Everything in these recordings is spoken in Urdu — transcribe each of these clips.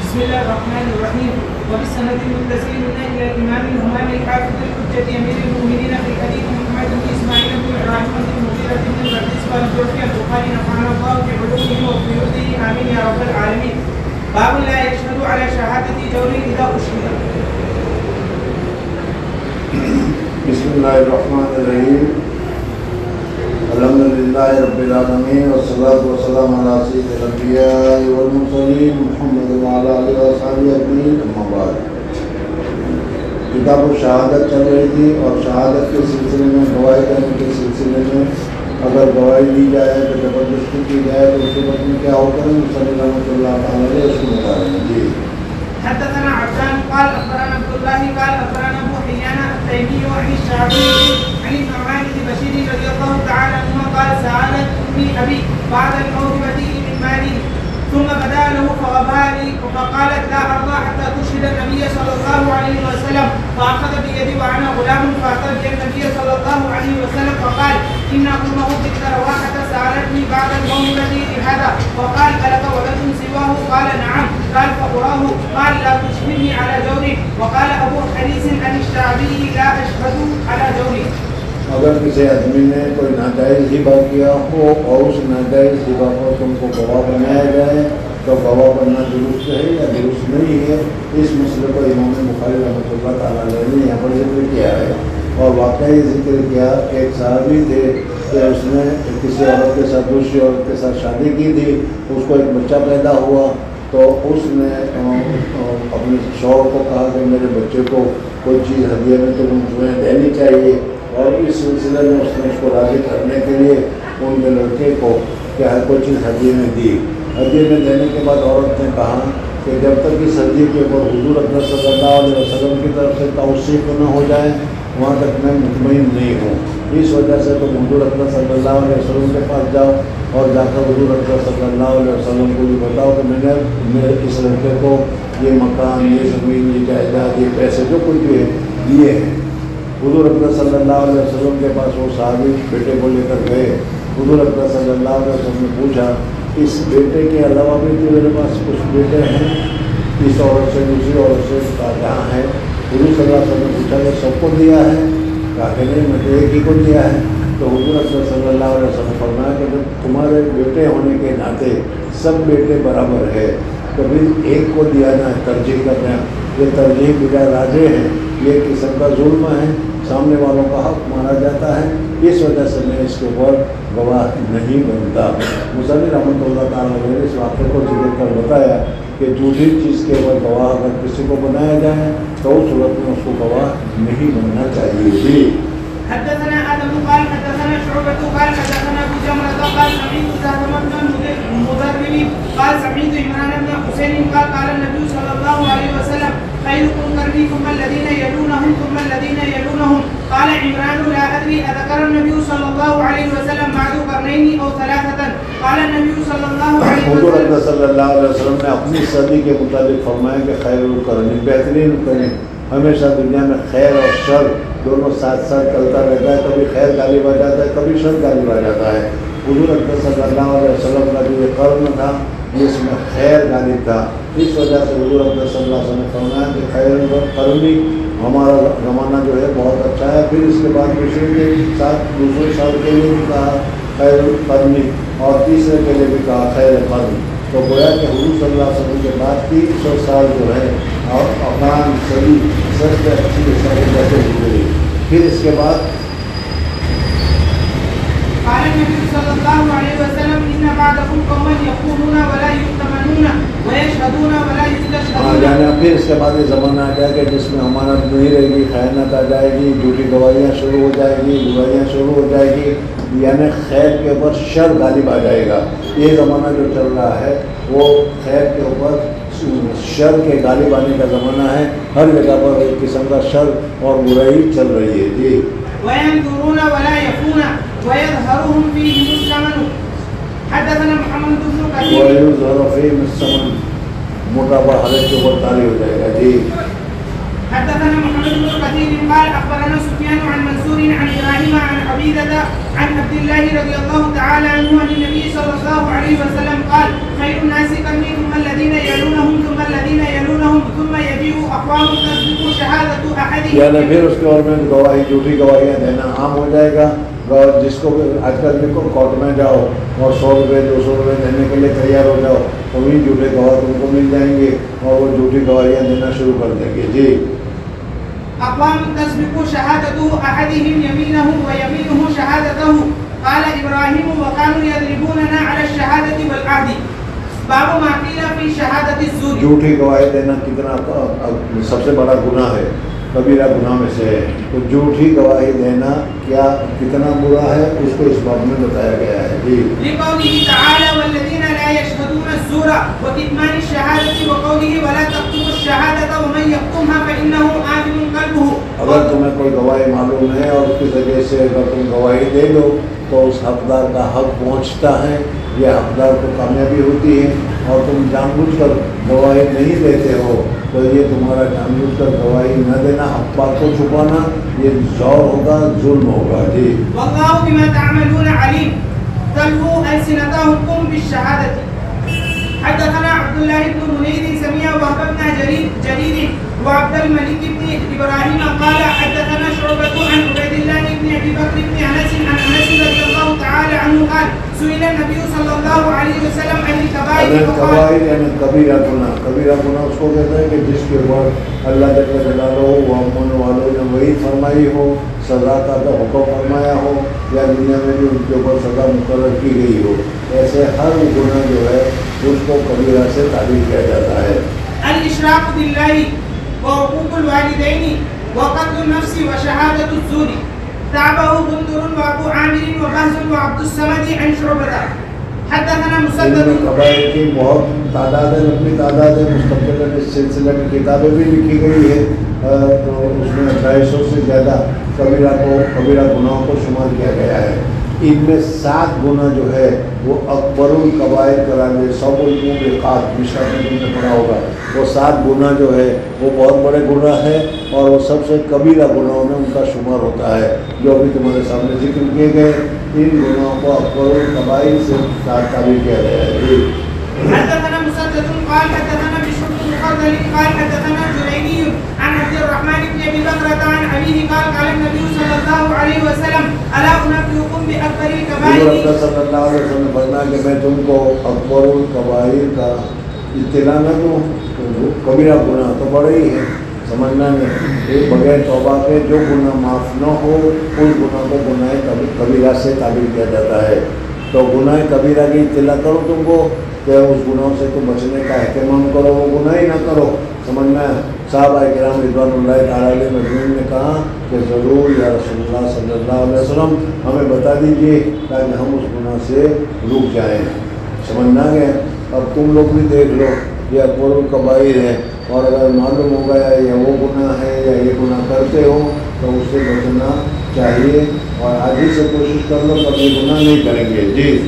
بسم الله الرحمن الرحيم. وبالسند المتصل الى الامام الهمام الحافظ الحجة امير المؤمنين في الحديث محمد بن اسماعيل بن ابراهيم بن المغيرة بن البرديس والجوفي البخاري نفعنا الله بعلومه وفيوضه امين يا رب العالمين. باب لا يشهد على شهادة جور اذا اشهد. بسم الله الرحمن الرحیم. الحمدللہ رب العالمین والصلاة والسلام علی سید الانبیاء والمرسلین محمد وعلی آلہ وصحبہ اجمعین، اما بعد. کتاب الشہادت چل رہی تھی اور شہادت کے سلسلے میں گواہی دینے کے سلسلے میں اگر گواہی دی جائے تو زبردستی کی جائے تو اس کے بعد میں کیا ہوتا ہے؟ مصنف رحمۃ اللہ تعالیٰ علیہ اس کو بتا رہے ہیں. جی حدثنا عبدان قال اخبرنا عبد الله قال اخبرنا ابو حيان التيمي عن الشعبي عن النعمان بن بشير رضي الله تعالى عنهما قال سألتني ابي بعد الموت بديل من مالي ثم بدا له فوهبها لي فقالت لا ارضى حتى تشهد النبي صلى الله عليه وسلم فاخذ بيدي وانا غلام فاتى بي النبي صلى الله عليه وسلم فقال ان امه بنت رواحه سالتني بعد الموت بديل هذا وقال الك ولد سواه قال نعم قال فأراه قال لا تشهدني على جوري وقال ابو حديث عن الشعبي لا اشهد على جوري. اگر کسی آدمی نے کوئی ناجائز ہبہ کیا ہو اور اس ناجائز ہبہ کو تم کو گواہ بنایا جائے تو گواہ بننا درست ہے یا درست نہیں ہے، اس مسئلے کو امام بخاری رحمۃ اللہ تعالیٰ علیہ نے یہاں پر ذکر کیا ہے. اور واقعی ذکر کیا کہ ایک صحابی تھے کہ اس نے کسی عورت کے ساتھ دوسری عورت کے ساتھ شادی کی تھی، اس کو ایک بچہ پیدا ہوا تو اس نے اپنے شوہر کو کہا کہ میرے بچے کو کوئی چیز ہدیے میں تو تمہیں دینی چاہیے، اور اس سلسلے میں اس نے اس کو راضی کرنے کے لیے ان کے لڑکے کو کیا ہے کوئی چیز ہدیے میں دی. ہدیے میں دینے کے بعد عورت نے کہا کہ جب تک اس ہدیے کے اوپر حضور اکرم صلی اللہ علیہ وسلم کی طرف سے توثیق نہ ہو جائے وہاں تک میں مطمئن نہیں ہوں. اس وجہ سے تم حضور اکرم صلی اللہ علیہ وسلم کے پاس جاؤ اور جا کر حضور اکرم صلی اللہ علیہ وسلم کو یہ بتاؤ کہ میں نے اس لڑکے کو یہ مکان، یہ زمین، یہ جائیداد، یہ پیسے جو کچھ بھی ہے دیے ہیں. حضور اکرم صلی اللہ علیہ وسلم کے پاس وہ صحابی بیٹے کو لے کر گئے. حضور اکرم صلی اللہ علیہ وسلم نے پوچھا اس بیٹے کے علاوہ بھی میرے پاس کچھ بیٹے ہیں، اس عورت سے دوسری عورت سے کہاں ہے؟ حضور صلی اللہ علیہ وسلم نے پوچھا کہ سب کو دیا ہے؟ کہا کہ نہیں، میں تو ایک ہی کو دیا ہے. تو حضور اکرم صلی اللہ علیہ وسلم نے فرمایا کہ جب تمہارے بیٹے ہونے کے ناطے سب بیٹے برابر ہے، کبھی ایک کو دیا نہ ترجیح کرنا، یہ ترجیح بجائے راجے ہیں، یہ قسم کا ظلم ہے، سامنے والوں کا حق مانا جاتا ہے. اس وجہ سے میں اس کے اوپر گواہ نہیں بنتا. مصنف رحمۃ اللہ تعالیٰ نے اس واقعے کو ذکر کر بتایا کہ جھوٹی چیز کے اوپر گواہ اگر کسی کو بنایا جائے تو اس صورت میں اس کو گواہ نہیں بننا چاہیے. جی حدثنا آدم قال حدثنا شعبة قال حدثنا أبو جمرة قال سمعت زاهد بن مدرب قال سمعت عمران بن حسين قال قال النبي صلى الله عليه وسلم خيركم قرني ثم الذين يلونهم ثم الذين يلونهم. قال عمران لا أدري أذكر النبي صلى الله عليه وسلم بعد قرنين أو ثلاثة. قال النبي صلى الله عليه وسلم حضور اکرم صلی اللہ علیہ وسلم نے اپنی صدی کے متعلق فرمایا کہ خیر القرن، بہترین قرن. ہمیشہ دنیا میں خیر اور شر دونوں ساتھ ساتھ چلتا رہتا ہے، کبھی خیر غالب آ جاتا ہے، کبھی شر غالب آ جاتا ہے. حضور اکرم صلی اللہ علیہ وسلم کا جو یہ قرن تھا اس میں خیر غالب تھا. اس وجہ سے حضور اکرم صلی اللہ علیہ وسلم نے فرمایا کہ خیر القرنی، ہمارا زمانہ جو ہے بہت اچھا ہے. پھر اس کے بعد دوسرے کے ساتھ دوسرے سال کے لیے بھی کہا خیر القرنی اور تیسرے کے لیے بھی کہا خیر القرن. تو گویا کہ حضور صلی اللہ علیہ وسلم کے بعد 300 سال جو ہے اور افغان صدی سب سے اچھی جیسے گزری. پھر اس کے بعد قال النبي صلى الله عليه وسلم إن بعدكم قوما يخونون ولا يؤتمنون ويشهدون ولا يستشهدون. پھر اس کے بعد یہ زمانہ آ جائے گا جس میں امانت نہیں رہے گی، خیانت آ جائے گی، جھوٹی گواہیاں شروع ہو جائے گی، برائیاں شروع ہو جائے گی، یعنی خیر کے اوپر شر غالب آ جائے گا. یہ زمانہ جو چل رہا ہے وہ خیر کے اوپر شر کے غالب آنے کا زمانہ ہے. ہر جگہ پر ایک قسم کا شر اور برائی چل رہی ہے. جی وينظرون ولا يفون ويظهرهم فيهم الثمن. حدثنا محمد بن كثير ويظهر فيهم الثمن، موٹاپا ہر ایک کے اوپر طاری ہو جائے گا. جی حدثنا محمد بن كثير قال اخبرنا سفيان عن منصور عن ابراهيم عن عبيدة عن عبد الله رضي الله تعالى عنه عن النبي صلى الله عليه وسلم قال خير الناس قرني ثم الذين يلونهم ثم الذين أحدهم یعنی پھر اس کے اور میں گواہی جھوٹی گواہیاں دینا عام ہو جائے گا. جس کو آج کل دیکھو کورٹ میں جاؤ اور 100 روپے 200 روپے دینے کے لیے تیار ہو جاؤ, وہی جھوٹے گواہ تم کو مل جائیں گے اور وہ جھوٹی گواہیاں دینا شروع کر دیں گے. جی أقوام تسبق شهادة أحدهم يمينه ويمينه شهادته قال إبراهيم وكانوا يضربوننا على الشهادة والعهد. باب ما قيل في شهادة الزور. جھوٹی گواہی دینا کتنا سب سے بڑا گناہ ہے, کبیرہ گناہ میں سے ہے. تو جھوٹی گواہی دینا کیا کتنا برا ہے اس کو اس باب میں بتایا گیا ہے. جی لقوله تعالى والذين لا يشهدون الزور وكتمان الشهادة وقوله ولا تكتموا الشهادة ومن يكتمها فإنه آثم قلبه. اگر تمہیں کوئی گواہی معلوم ہے اور اس کی ذریعے سے اگر تم گواہی دے دو تو اس حقدار کا حق پہنچتا ہے, یہ حقدار کو کامیابی ہوتی ہے. اور تم جان بوجھ کر گواہی نہیں دیتے ہو تو یہ تمہارا جان بوجھ کر گواہی نہ دینا, حق کو چھپانا, یہ زور ہوگا, ظلم ہوگا. جی والله بما تعملون عليم. تلووا ألسنتكم بالشهادة. حدثنا عبد الله بن منير سمع وهب بن جرير وعبد الملك بن إبراهيم قال حدثنا شعبة عن عبيد الله بن أبي بكر بن أنس عن أنس رضي الله تعالى عنه قال سئل النبي صلى الله عليه وسلم عن الكبائر کبائر یعنی کبیرہ گناہ. کبیرہ گناہ اس کو کہتے ہیں کہ جس کے اوپر اللہ جل جلالہ و امن والوں نے وہی فرمائی ہو, سزا کا تو حکم فرمایا ہو, یا دنیا میں بھی ان کے اوپر سزا مقرر کی گئی ہو. ایسے ہر گناہ جو ہے اس کو کبیرہ سے تعبیر کیا جاتا ہے. الاشراق بالله وعقوق الوالدين وقتل النفس وشهادة الزور. تابعه بندر وابو عامر وبهز وعبد الصمد عن شعبة. حدثنا مسدد. قبائل کی بہت تعداد ہے, اپنی تعداد ہے, مستقل اس سلسلے میں کتابیں بھی لکھی گئی ہے. تو اس میں 250 سے زیادہ کبیرہ گناہوں کو شمار کیا گیا ہے. ان میں 7 گناہ جو ہے وہ اکبر القبائر قرار دے. 100 الموبقات مشکل میں تم نے پڑھا ہوگا. وہ 7 گناہ جو ہے وہ بہت بڑے گناہ ہے اور وہ سب سے کبیرہ گناہوں میں ان کا شمار ہوتا ہے جو ابھی تمہارے سامنے ذکر کیے گئے. ان گناہوں کو اکبر القبائر سے تعبیر کیا گیا ہے. حدثنا مسدد قال حدثنا بشر بن مفضل قال حدثنا جريري عن عبد الرحمن بن ابي بكر عن ابيه قال قال النبي صلى الله عليه وسلم الا انبئكم باكبر الكبائر. صلی اللہ علیہ وسلم نے فرمایا کہ میں تم کو اکبر القبائر کا اطلاع نہ دوں. کبیرہ گناہ تو بڑے ہی ہے, سمجھنا نہیں. بغیر توبہ کے جو گناہ معاف نہ ہو اس گناہ کو گناہ کبیرہ سے تعبیر کیا جاتا ہے. تو گناہ کبیرہ کی اطلاع کرو تم کو کہ اس گناہوں سے تم بچنے کا اہتمام کرو, وہ گناہ ہی نہ کرو. سمجھنا ہے. صحابہ کرام رضوان اللہ تعالیٰ علیہ مجمعین نے کہا کہ ضرور یا رسول اللہ صلی اللہ علیہ وسلم ہمیں بتا دیجئے تاکہ ہم اس گناہ سے رک جائیں. سمجھنا گیا. اب تم لوگ بھی دیکھ لو, یہ اکبر القبائر ہے اور اگر معلوم ہو گیا یا وہ گناہ ہے یا یہ گناہ کرتے ہو تو اس سے بچنا چاہیے اور آج ہی سے کوشش کر لو کبھی گناہ نہیں کریں گے. جی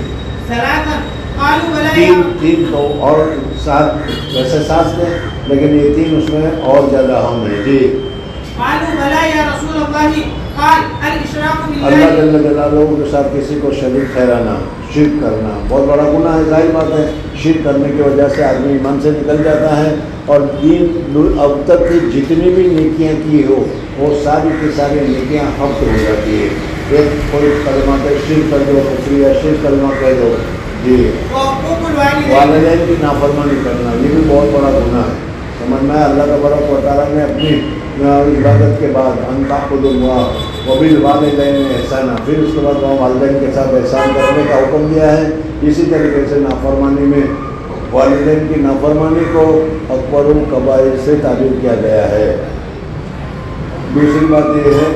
تین تو اور 7 ویسے 7 تھے لیکن یہ 3 اس میں اور زیادہ اہم ہیں. جی اللہ جل جلالہ کے ساتھ کسی کو شریک ٹھہرانا, شرک کرنا بہت بڑا گناہ ہے. ظاہر بات ہے شرک کرنے کی وجہ سے آدمی ایمان سے نکل جاتا ہے اور دین اب تک کی جتنی بھی نیکیاں کی ہو وہ ساری کی ساری نیکیاں حفظ ہو جاتی ہے. ایک کوئی کلمہ کہ شرک کر دو, یا شرک کلمہ کہہ دو. جی والدین کی نافرمانی کرنا یہ بھی بہت بڑا گناہ ہے. سمجھنا ہے. اللہ تبارک و تعالیٰ نے اپنی عبادت کے بعد ان تعبدوا اللہ وبالوالدین احسانا, پھر اس کے بعد والدین کے ساتھ احسان کرنے کا حکم دیا ہے. اسی طریقے سے نافرمانی میں والدین کی نافرمانی کو اکبر القبائر سے تعبیر کیا گیا ہے. دوسری بات یہ ہے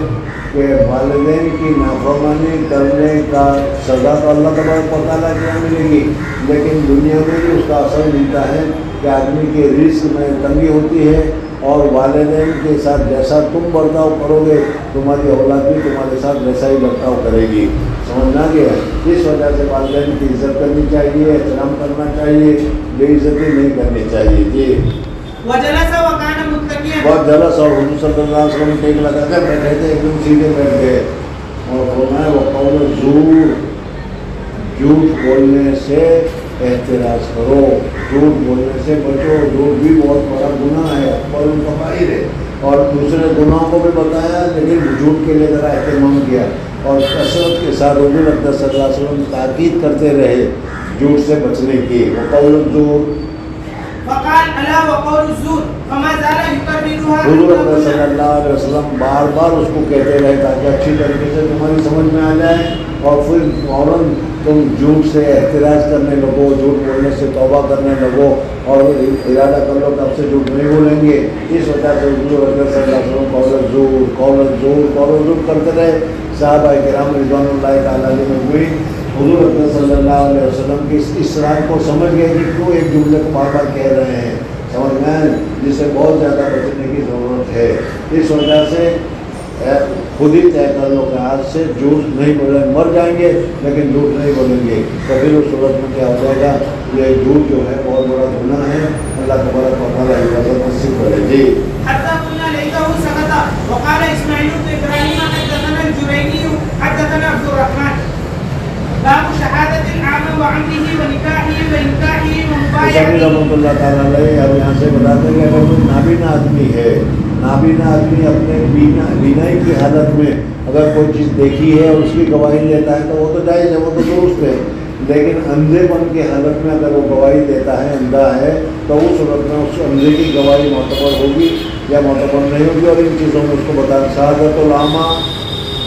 کہ والدین کی نافرمانی کرنے کا سزا تو اللہ تبارک و تعالیٰ کے یہاں ملے گی, لیکن دنیا میں بھی اس کا اثر ملتا ہے کہ آدمی کے رزق میں تنگی ہوتی ہے اور والدین کے ساتھ جیسا تم برتاؤ کرو گے تمہاری اولاد بھی تمہارے ساتھ ویسا ہی برتاؤ کرے گی. سمجھنا گیا. اس وجہ سے والدین کی عزت کرنی چاہیے, احترام کرنا چاہیے, بے عزتی نہیں کرنی چاہیے. جی بہت جلس اور حضور صلی اللہ علیہ وسلم ٹیک لگا کر بیٹھے تھے, ایک دم سیدھے بیٹھ گئے اور فرمایا وہ قول زور, جھوٹ بولنے سے احتراز کرو، جھوٹ بولنے سے بچو، جھوٹ بھی بہت بڑا گناہ ہے، اکبر الکبائر ہے، اور دوسرے گناہوں کو بھی بتایا لیکن جھوٹ کے لیے ذرا اہتمام کیا، اور کثرت کے ساتھ حضور اقدس صلی اللہ علیہ وسلم تاکید کرتے رہے جھوٹ سے بچنے کی، وقول الزور، فقال الا وقول الزور فما زال يكررها حضور اقدس صلی اللہ علیہ وسلم بار بار اس کو کہتے رہے تاکہ اچھی طریقے سے تمہاری سمجھ میں آ جائے، اور پھر فوراً تم جھوٹ سے احتراز کرنے لگو، جھوٹ بولنے سے توبہ کرنے لگو، اور ارادہ کر لو کہ اب سے جھوٹ نہیں بولیں گے۔ اس وجہ سے حضور اقدس صلی اللہ علیہ وسلم قول الزور قول الزور قول الزور کرتے رہے۔ صحابہ کرام رضوان اللہ تعالیٰ علیہ مجمعین حضور اقدس صلی اللہ علیہ وسلم کی اس رائے کو سمجھ گئے کہ کیوں ایک جملے کو بار بار کہہ رہے ہیں، سمجھ میں، جس سے بہت زیادہ بچنے کی ضرورت ہے۔ اس وجہ سے خود ہی طے کر لو کہ آج سے جھوٹ نہیں بولیں، مر جائیں گے لیکن جھوٹ نہیں بولیں گے، تو پھر اس صورت میں کیا ہو جائے گا، یہ جھوٹ جو ہے بہت بڑا گناہ ہے، اللہ تبارک و تعالیٰ حفاظت نصیب کرے۔ جی حتى قلنا ليته سكت وقال اسماعيل بن ابراهيم حدثنا الجريري حدثنا عبد الرحمن باب شهادة الأعمى وعمله ونكاحه وإنكاحه شامی ومبايعته۔ رحمۃ اللہ تعالیٰ علیہ اب یہاں سے بتاتے ہیں کہ اگر کوئی نابینا آدمی ہے، نابینا آدمی اپنے بینائی کی حالت میں اگر کوئی چیز دیکھی ہے اور اس کی گواہی دیتا ہے تو وہ تو جائز ہے، وہ تو درست ہے، لیکن اندھے پن کی حالت میں اگر وہ گواہی دیتا ہے، اندھا ہے، تو اس صورت میں اس اندھے کی گواہی معتبر ہوگی یا معتبر نہیں ہوگی، اور ان چیزوں میں اس کو بتا شہادت العامہ،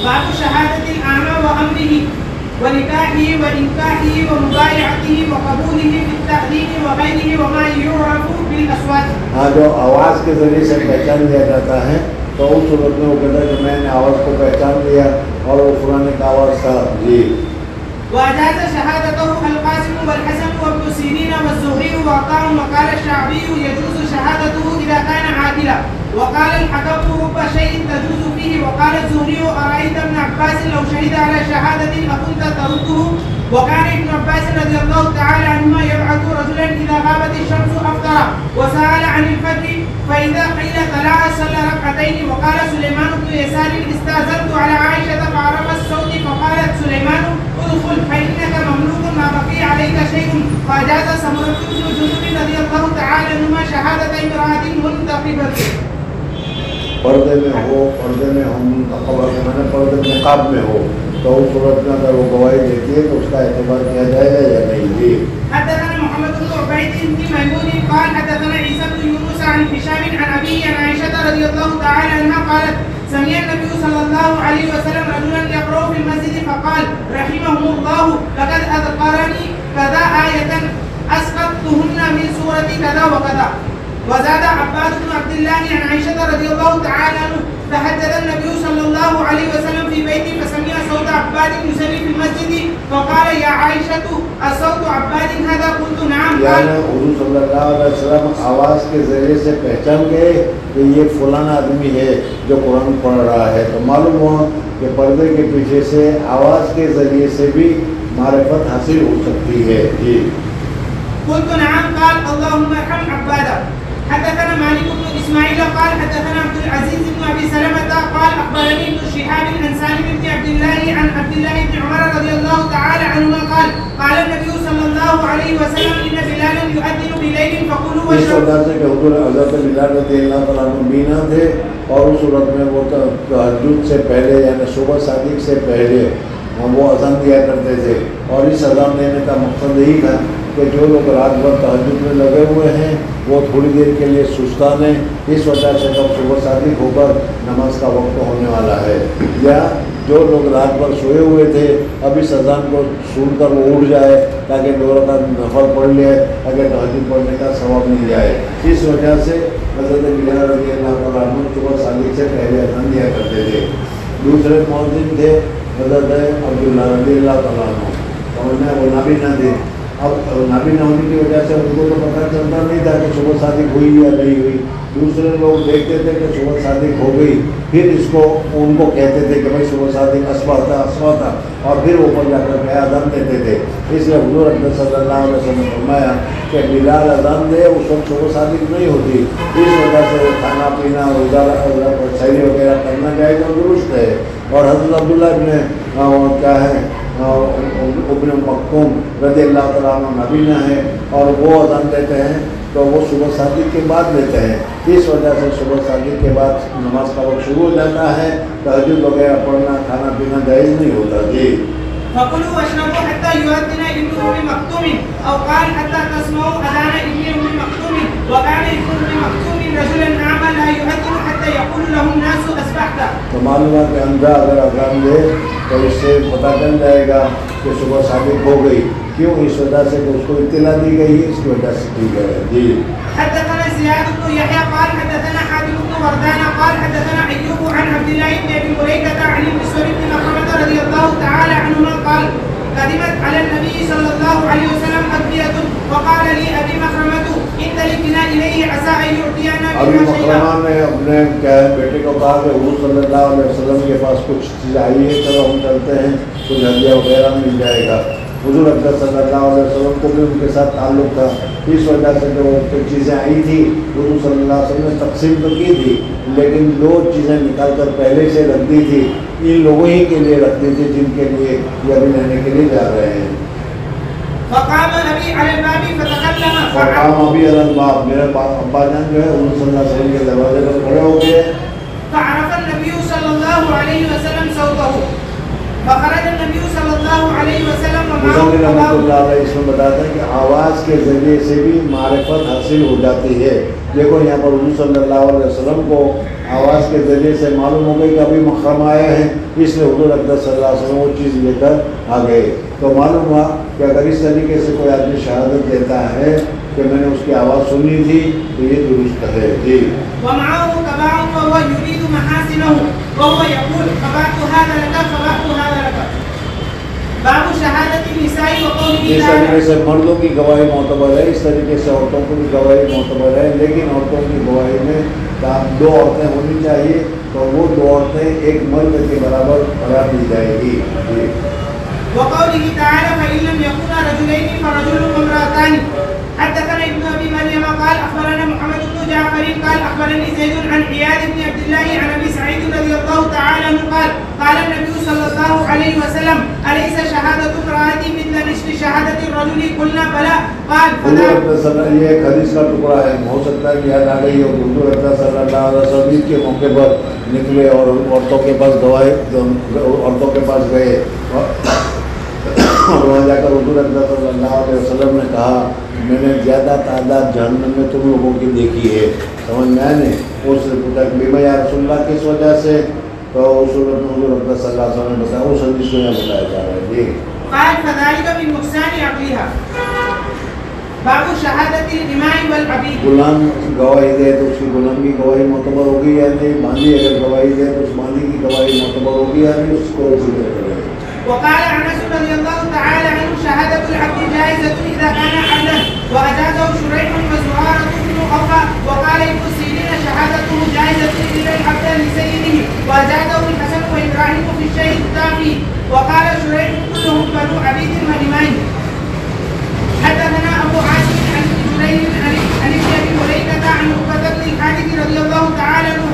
باب شهادة الأعمى وأمره ونكاحه وإنكاحه ومبايعته وقبوله بالتأذين وغيره وما يعرف بالأصوات۔ ہاں جو آواز کے ذریعے سے پہچان لیا جاتا ہے تو اس صورت میں وہ کہتا ہے کہ میں نے آواز کو پہچان لیا اور وہ فلانے کا آواز تھا۔ جی وأجاز شهادته القاسم والحسن وابن سيرين والزهري وعطاء، وقال الشعبي يجوز شهادته إذا كان عادلا، وقال الحكم رب شيء تجوز فيه، وقال الزهري أرأيت ابن عباس لو شهد على شهادة أكنت ترده، وكان ابن عباس رضي الله تعالى عنهما يبعث رجلا إذا غابت الشمس أفطر وسأل عن الفجر فإذا قيل طلع صلى ركعتين، وقال سليمان بن يسار استأذنت على عائشة فعرف الصوت فقالت سليمان ادخل فإنك مملوك ما بقي عليك شيء، فأجاز سمرة بن جندب رضي الله تعالى عنهما شهادة امرأة منتقبة۔ پردے میں ہو، پردے میں ہم منتقبہ کے معنی پردے نقاب میں ہو تو اس صورت میں اگر وہ گواہی دیتی ہے تو اس کا اعتبار کیا جائے گا یا نہیں۔ جی حدثنا محمد بن عبيد بن ميمون قال حدثنا عيسى بن يونس عن هشام عن أبيه عن عائشة رضي الله تعالى عنها قالت سمع النبي صلى الله عليه وسلم رجلا يقرأ في المسجد فقال رحمه الله لقد أذكرني كذا آية أسقطتهن من سورة كذا وكذا، وزاد عباد بن عبد الله عن عائشة رضي الله تعالى عنه تهجد النبي صلى الله عليه وسلم في بيته فسمع صوت عباد يصلي في المسجد فقال يا عائشة الصوت عباد هذا؟ قلت نعم۔ یعنی حضور صلی اللہ علیہ وسلم آواز کے ذریعے سے پہچان گئے کہ یہ فلانا آدمی ہے جو قرآن پڑھ رہا ہے، تو معلوم ہوا کہ پردے کے پیچھے سے آواز کے ذریعے سے بھی معرفت حاصل ہو سکتی ہے۔ جی قلت نعم قال اللهم ارحم عبادا۔ حدثنا مالك بن اسماعيل قال حدثنا عبد العزيز بن ابي سلمة قال اخبرني ابن شهاب عن سالم بن عبد الله عن عبد الله بن عمر رضي الله تعالى عنهما قال قال النبي صلى الله عليه وسلم ان بلالا يؤذن بليل فقولوا اس واشربوا۔ وجہ سے کہ حضور حضرت بلال رضی اللہ تعالیٰ عنہ بینا تھے اور اس صورت میں وہ تہجد سے پہلے یعنی صبح صادق سے پہلے وہ اذان دیا کرتے تھے، اور اس اذان دینے کا مقصد یہی تھا کہ جو لوگ رات بھر تہجد میں لگے ہوئے ہیں وہ تھوڑی دیر کے لیے سستا لیں، اس وجہ سے جب صبح صادق ہو کر نماز کا وقت ہونے والا ہے، یا جو لوگ رات بھر سوئے ہوئے تھے اب اس اذان کو سن کر وہ اٹھ جائے تاکہ 2 رکعت نفل پڑھ لے تاکہ تہجد پڑھنے کا ثواب مل جائے۔ اس وجہ سے حضرت بلال رضی اللہ تعالیٰ عنہ صبح صادق سے پہلے اذان دیا کرتے تھے۔ دوسرے مؤذن تھے حضرت عبداللہ رضی اللہ تعالیٰ عنہ، سمجھنا وہ نابینا تھے، اب نابینا ہونے کی وجہ سے ان کو تو پتہ چلتا نہیں تھا کہ صبح صادق ہوئی یا نہیں ہوئی، دوسرے لوگ دیکھتے تھے کہ صبح صادق ہو گئی، پھر اس کو ان کو کہتے تھے کہ بھائی صبح صادق اسوا تھا، اور پھر اوپر جا کر کے اذان دیتے تھے۔ اس لیے حضور اکرم صلی اللہ علیہ وسلم نے فرمایا کہ بلال اذان دے اس وقت صبح صادق نہیں ہوتی، اس وجہ سے وہ کھانا پینا روزہ سحری وغیرہ کرنا جائز اور درست ہے۔ اور حضرت عبداللہ ابن کیا ہے ابن مکتوم رضی اللہ تعالیٰ عنہ نبینا ہے اور وہ اذان دیتے ہیں تو وہ صبح صادق کے بعد دیتے ہیں. اس وجہ سے صبح صادق کے بعد نماز کا وقت شروع ہو جاتا ہے. تہجد وغیرہ پڑھنا کھانا پینا جائز نہیں ہوتا. جی فكلوا واشربوا حتى يؤذن ابن ام مكتوم او قال حتى تسمعوا اذان ابن ام مكتوم وكان ابن ام مكتوم رجلا اعمى لا يؤذن حتى يقول له الناس اصبحت. تو معلوم ہے کہ اندھا اگر اذان دے تو اس سے پتہ چل جائے گا کہ صبح صادق ہو گئی. کیوں؟ اس وجہ سے کہ اس کو اطلاع دی گئی ہے، اس کی وجہ سے ٹھیک ہے. جی حدثنا زياد بن يحيى قال حدثنا حاتم بن وردان قال حدثنا ايوب عن عبد الله بن ابي مليكه عن المسور بن مخرمه رضي الله تعالى عنهما قال قدمت على النبي صلى الله عليه وسلم أدبية وقال لي ابي مخرمه انطلق بنا اليه عسى ان يعطينا ابھی بما شئنا. مخرمہ نے اپنے بیٹے کو کہا کہ حضور صلی اللہ علیہ وسلم کے پاس کچھ چیز آئی ہے، چلو ہم چلتے ہیں، کچھ ہدیہ وغیرہ مل جائے گا. حضور اکرم صلی اللہ علیہ وسلم کو بھی ان کے ساتھ تعلق تھا. اس وجہ سے جو چیزیں آئی تھی حضور صلی اللہ علیہ وسلم نے تقسیم تو کی تھی، لیکن دو چیزیں نکال کر پہلے سے رکھ دی تھی. ان لوگوں ہی کے لیے رکھ دی تھی جن کے لیے یہ ابھی لینے کے لیے جا رہے ہیں. فقام ابي على الباب فتكلم فقام ابی علی الباب، میرے ابا جان جو ہے حضور صلی اللہ علیہ وسلم کے دروازے پر کھڑے ہو گئے. فعرف النبي صلى الله عليه وسلم صوته فخرج النبي صلى الله عليه وسلم مصنف رحمۃ ومعه اللہ علیہ اس میں بتاتے ہیں کہ آواز کے ذریعے سے بھی معرفت حاصل ہو جاتی ہے. دیکھو یہاں پر حضور صلی اللہ علیہ وسلم کو آواز کے ذریعے سے معلوم ہو گئی کہ ابھی مخرم آئے ہیں، اس لیے حضور اکرم صلی اللہ علیہ وسلم وہ چیز لے کر آ گئے. تو معلوم ہوا کہ اگر اس طریقے سے کوئی آدمی شہادت دیتا ہے کہ میں نے اس کی آواز سنی تھی تو یہ درست ہے. جی ومعه تبع وهو يريد محاسنه وهو يقول خبأت هذا لك خبأت هذا لك. باب شهادة النساء وقوله اس طریقے سے مردوں کی گواہی معتبر ہے، اس طریقے سے عورتوں کی بھی گواہی معتبر ہے، لیکن عورتوں کی گواہی میں دو عورتیں ہونی چاہیے تو وہ دو عورتیں ایک مرد کے برابر قرار دی جائے گی. وقوله تعالى فإن لم يكونا رجلين فرجل وامرأتان. حدثنا ابن ابي مريم قال اخبرنا محمد بن جعفر قال اخبرني زيد عن عياض بن عبد الله عن ابي سعيد رضي الله تعالى عنه قال قال النبي صلى الله عليه وسلم اليس شهادة امرأة مثل نصف شهادة الرجل قلنا بلى قال فذا. یہ ایک حدیث کا ٹکڑا ہے، ہو سکتا ہے کہ یاد آ گئی ہو. حضور اکرم صلی اللہ علیہ وسلم کے موقع پر نکلے اور عورتوں کے پاس گواہی عورتوں کے پاس گئے اور وہاں جا کر حضور اکرم صلی اللہ علیہ وسلم نے کہا میں نے زیادہ تعداد جہنم میں تم لوگوں کی دیکھی ہے. سمجھ میں نے اس سے پوچھا کہ بیما یا رسول اللہ کس وجہ سے؟ تو حضور اکرم صلی اللہ علیہ وسلم نے بتایا اس حدیث میں بتایا جا رہا ہے. جی قال فذلك من نقصان عقلها. باب شهادة الإماء والعبيد. غلام گواہی دے تو اس کی غلام کی گواہی معتبر ہوگی یا نہیں؟ باندھی اگر گواہی دے تو اس باندھی کی گواہی معتبر ہوگی یا نہیں؟ اس کو ذکر کرے. وقال انس رضي الله تعالى عنه شهادة العبد جائزة إذا كان عبدا وأجازه شريح وزهارة بن أوفى. وقال ابن سيرين شهادته جائزة إذا العبد لسيده وأجازه الحسن وإبراهيم في الشيء التافي. وقال شريح كلهم بنو عبيد المهلمين. حدثنا أبو عاصم عن جرير عن ابن أبي مليكة عن عقبة بن الحارث رضي الله تعالى عنه.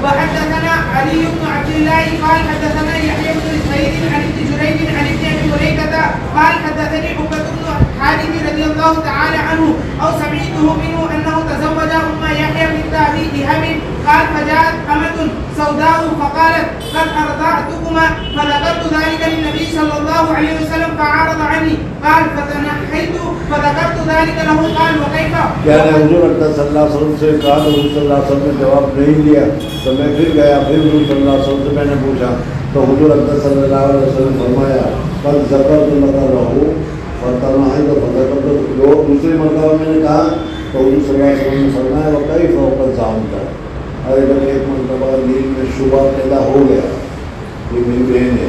وحدثنا علي بن عبد الله قال حدثنا يحيى بن سعيد عن ابن جرير عن ابن أبي مليكة قال حدثني عقبة بن الحارث رضي الله تعالى عنه أو سمعته منه أنه تزوج أم يحيى بنت أبي إيهاب. قال فجاءت أمة سوداء فقالت قد أرضعتكما فذكرت ذلك للنبي صلى الله عليه وسلم فعارض عني. قال فتنحيت فذكرت ذلك له. قال وكيف؟ یعنی حضور اکرم صلی اللہ علیہ وسلم سے کہا تو حضور صلی اللہ علیہ وسلم نے جواب نہیں دیا تو میں پھر گیا، پھر حضور صلی اللہ علیہ وسلم سے میں نے پوچھا تو حضور اکرم صلی اللہ علیہ وسلم فرمایا قد ذکرت لک له فتنحیت فذکرت. دوسری مرتبہ میں نے کہا تو حضور صلی اللہ علیہ وسلم نے فرمایا وکیف وقد زعمت. ارے جب ایک مرتبہ دل میں شبہ پیدا ہو گیا یہ میری بہن ہے،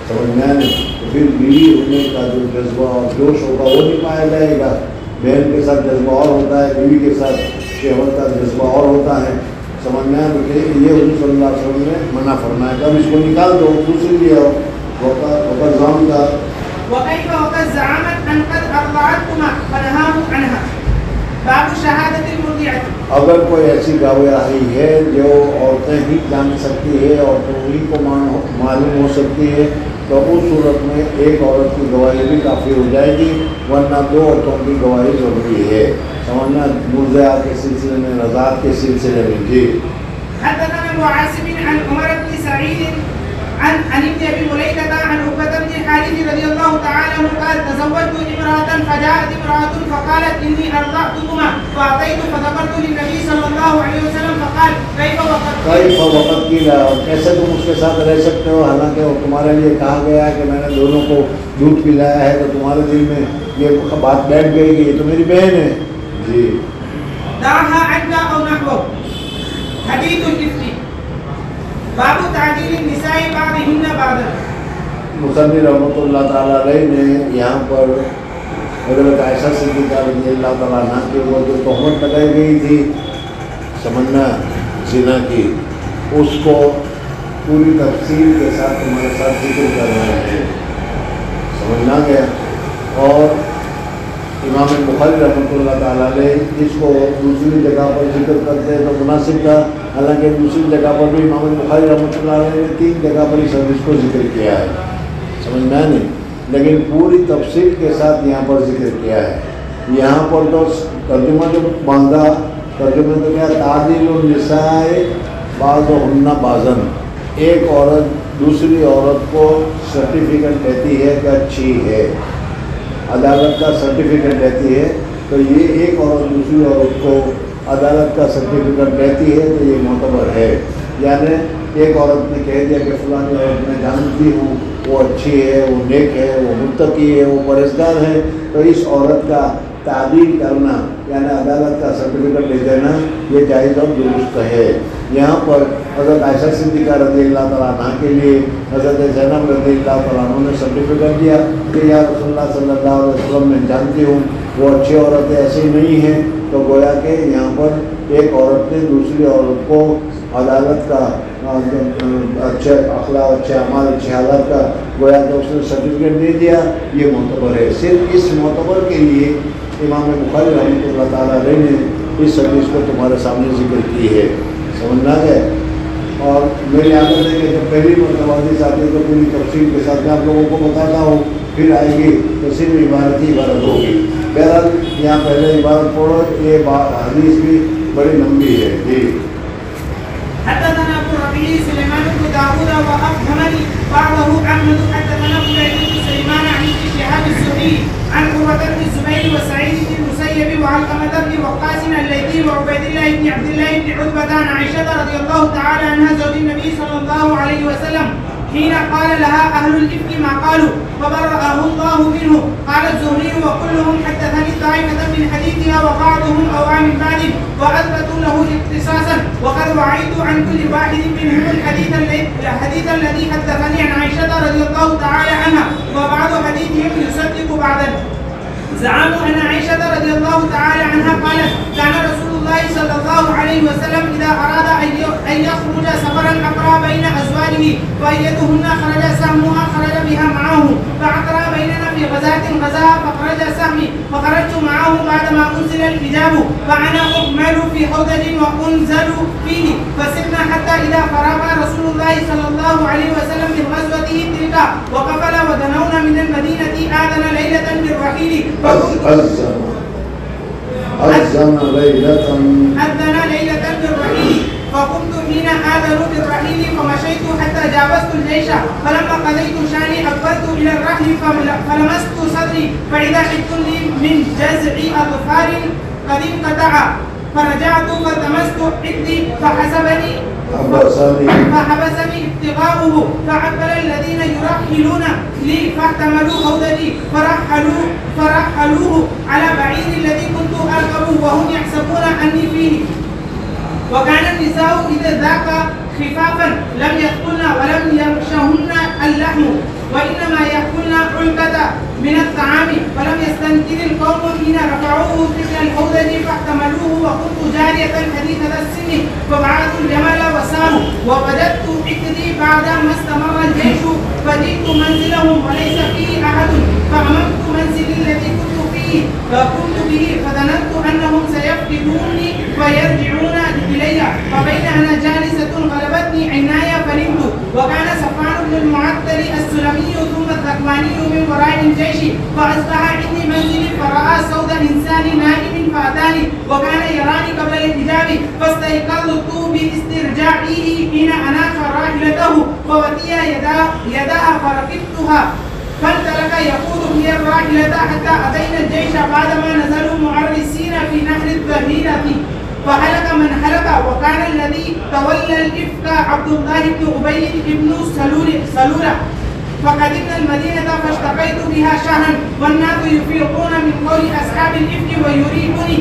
سمجھ میں نہیں، تو پھر بیوی ہونے کا جو جذبہ اور جوش ہوگا وہ نہیں پایا جائے گا. بہن کے ساتھ جذبہ اور ہوتا ہے، بیوی کے ساتھ شہوت کا جذبہ اور ہوتا ہے. سمجھ میں آئے یہ حضور صلی اللہ علیہ وسلم نے منع فرمایا کہ اب اس کو نکال دو، دوسری لے آؤ. وقت زام کا وكيف وقد زعمت أن قد أرضعتكما فنهاه عنها. باب شهادة المرضعة. اگر کوئی ایسی گواہی ہے جو عورتیں ہی جان سکتی ہے اور انہیں کو معلوم ہو سکتی ہے تو اس صورت میں ایک عورت کی گواہی بھی کافی ہو جائے گی، ورنہ دو عورتوں کی گواہی ضروری ہے، سمجھنا، مرضعہ کے سلسلے میں، رضاعت کے سلسلے میں۔ جی حدثنا ابو عاصم عن عمر بن سعيد عن ابن ابي مليكة عن عقبة بن الحارث رضي الله تعالى عنه قال تزوجت امرأة فجاءت امرأة فقالت إني أرضعتكما فأعطيت فذكرت للنبي صلى الله عليه وسلم فقال كيف وقت کی کیسے تم اس کے ساتھ رہ سکتے ہو، حالانکہ وہ تمہارے لیے کہا گیا ہے کہ میں نے دونوں کو دودھ پلایا ہے، تو تمہارے دل میں یہ بات بیٹھ گئی کہ یہ تو میری بہن ہے۔ جی دعها عنك أو نحوه. حديث الإفك. باب تعديل النساء بعضهن بعضا. مصنف رحمۃ اللہ تعالیٰ علیہ نے یہاں پر حضرت عائشہ صدیقہ رضی اللہ تعالیٰ عنہ کے وہ جو تہمت لگائی گئی تھی سمجھنا زنا کی، اس کو پوری تفصیل کے ساتھ تمہارے ساتھ ذکر کر رہے ہیں، سمجھنا گیا۔ اور امام بخاری رحمۃ اللہ تعالیٰ علیہ اس کو دوسری جگہ پر ذکر کرتے ہیں تو مناسب تھا، حالانکہ دوسری جگہ پر بھی امام بخاری رحمۃ اللہ علیہ نے 3 جگہ پر اس حدیث کو ذکر کیا ہے، سمجھ میں نہیں، لیکن پوری تفصیل کے ساتھ یہاں پر ذکر کیا ہے۔ یہاں پر تو ترجمہ جو باندھا، ترجمہ تو کیا، تعدیل النساء بعضہن بعضا، ایک عورت دوسری عورت کو سرٹیفکیٹ دیتی ہے کہ اچھی ہے، عدالت کا سرٹیفکیٹ دیتی ہے، تو یہ ایک عورت دوسری عورت کو عدالت کا سرٹیفکیٹ دیتی ہے تو یہ معتبر ہے۔ یعنی ایک عورت نے کہہ دیا کہ فلانی عورت میں جانتی ہوں وہ اچھی ہے، وہ نیک ہے، وہ متقی ہے، وہ پرہیزگار ہے، تو اس عورت کا تعدیل کرنا یعنی عدالت کا سرٹیفکیٹ لے دینا یہ جائز اور درست ہے۔ یہاں پر حضرت عائشہ صدیقہ رضی اللہ تعالیٰ عنہ کے لیے حضرت زینب رضی اللہ تعالیٰ عنہ نے سرٹیفکیٹ دیا کہ یا رسول اللہ صلی اللہ علیہ وسلم میں جانتی ہوں وہ اچھی عورتیں ایسی نہیں ہیں، تو گویا کہ یہاں پر ایک عورت نے دوسری عورت کو عدالت کا اچھے اخلاق، اچھے اعمال، اچھے حالات کا گویا کہ اس نے سرٹیفکیٹ دے دیا، یہ معتبر ہے۔ صرف اس معتبر کے لیے امام بخاری رحمۃ اللہ تعالیٰ علیہ نے اس حدیث کو تمہارے سامنے ذکر کی ہے، سمجھنا ہے۔ اور میری عادت ہے کہ جب پہلی مرتبہ حدیث آتی ہے تو پوری تفصیل کے ساتھ میں آپ لوگوں کو بتاتا ہوں، پھر آئے گی تو صرف عبارت ہی عبارت ہوگی۔ بہرحال یہاں پہلے عبارت پڑھو، یہ حدیث بھی بڑی لمبی ہے۔ جی حدثنا ابو ربيع سليمان بن داوود وافهمني بعضه احمد حدثنا فليح بن سليمان عن ابن شهاب الزهري عن عروة بن الزبير وسعيد بن المسيب وعلقمة بن وقاص الليثي وعبيد الله بن عبد الله بن عتبة عن عائشة رضي الله تعالى عنها زوج النبي صلى الله عليه وسلم حين قال لها أهل الإفك ما قالوا فبرأه الله منه. قال الزهري وكلهم حدثني طائفة من حديثها وبعضهم أوعى من بعد وأثبتوا له اختصاصا وقد وعيت عن كل واحد منهم الحديث الذي حدثني عن عائشة رضي الله تعالى عنها وبعض حديثهم يصدق بعضا. زعموا أن عائشة رضي الله تعالى عنها قالت كان رسول الله صلى الله عليه وسلم إذا أراد أن يخرج سفرا أقرى بين أزواجه فأيتهن خرج سهمها خرج بها معه فأقرى بيننا في غزاة غزاها فخرج سهمي فخرجت معه بعدما أنزل الحجاب فأنا أكمل في حوضج وأنزل فيه فسرنا حتى إذا فرغ رسول الله صلى الله عليه وسلم من غزوته تلك وقفل ودنونا من المدينة آذن ليلة بالرحيل أذن ليلة بالرحيل فقمت حين آذنوا بالرحيل فمشيت حتى جاوزت الجيش فلما قضيت شاني أقبلت إلى الرحل فلمست صدري فإذا حدت لي من جزع أظفار قد انقطع فرجعت فالتمست عدي فحبسني ابتغاؤه فعقل الذين يرحلون لي فاحتملوا حوضتي فرحلوه على بعير الذي كنت أركبه وهم يحسبون أني فيه. وكان النساء إذا ذاك خفافا لم يأكلن ولم يغشهن اللحم وإنما يأكلن علكة من الطعام فلم يستنكر القوم حين رفعوه تلك الحوضة فاحتملوه وكنت جارية حديثة السن فبعثوا الجمل وساروا ووجدت عقدي بعد ما استمر الجيش فجئت منزلهم وليس فيه أحد فأممت منزلي الذي كنت فيه الذي كنت به، فظننت أنهم سيفقدوني ويرجعون إلي، فبين أنا جالسة غلبتني عناي فنمت. وكان صفوان بن المعطل السلمي ثم الذكواني من وراء الجيش، فأصبح عندي منزلي فرأى صوت إنسان نائم فأتاني، وكان يراني قبل الحجاب، فاستيقظت باسترجاعه حين أناخ راحلته، فوتي يداها فركبتها، فانطلق يقود بي الراحلة حتى أتينا الجيش بعدما نزلوا معرسين في نهر الظهيرة، فهلك من هلك. وكان الذي تولى الإفك عبد الله بن أبي بن سلولة. فقدمنا المدينة فاشتقيت بها شهرا، والناس يفيقون من قول أصحاب الإفك ويريبني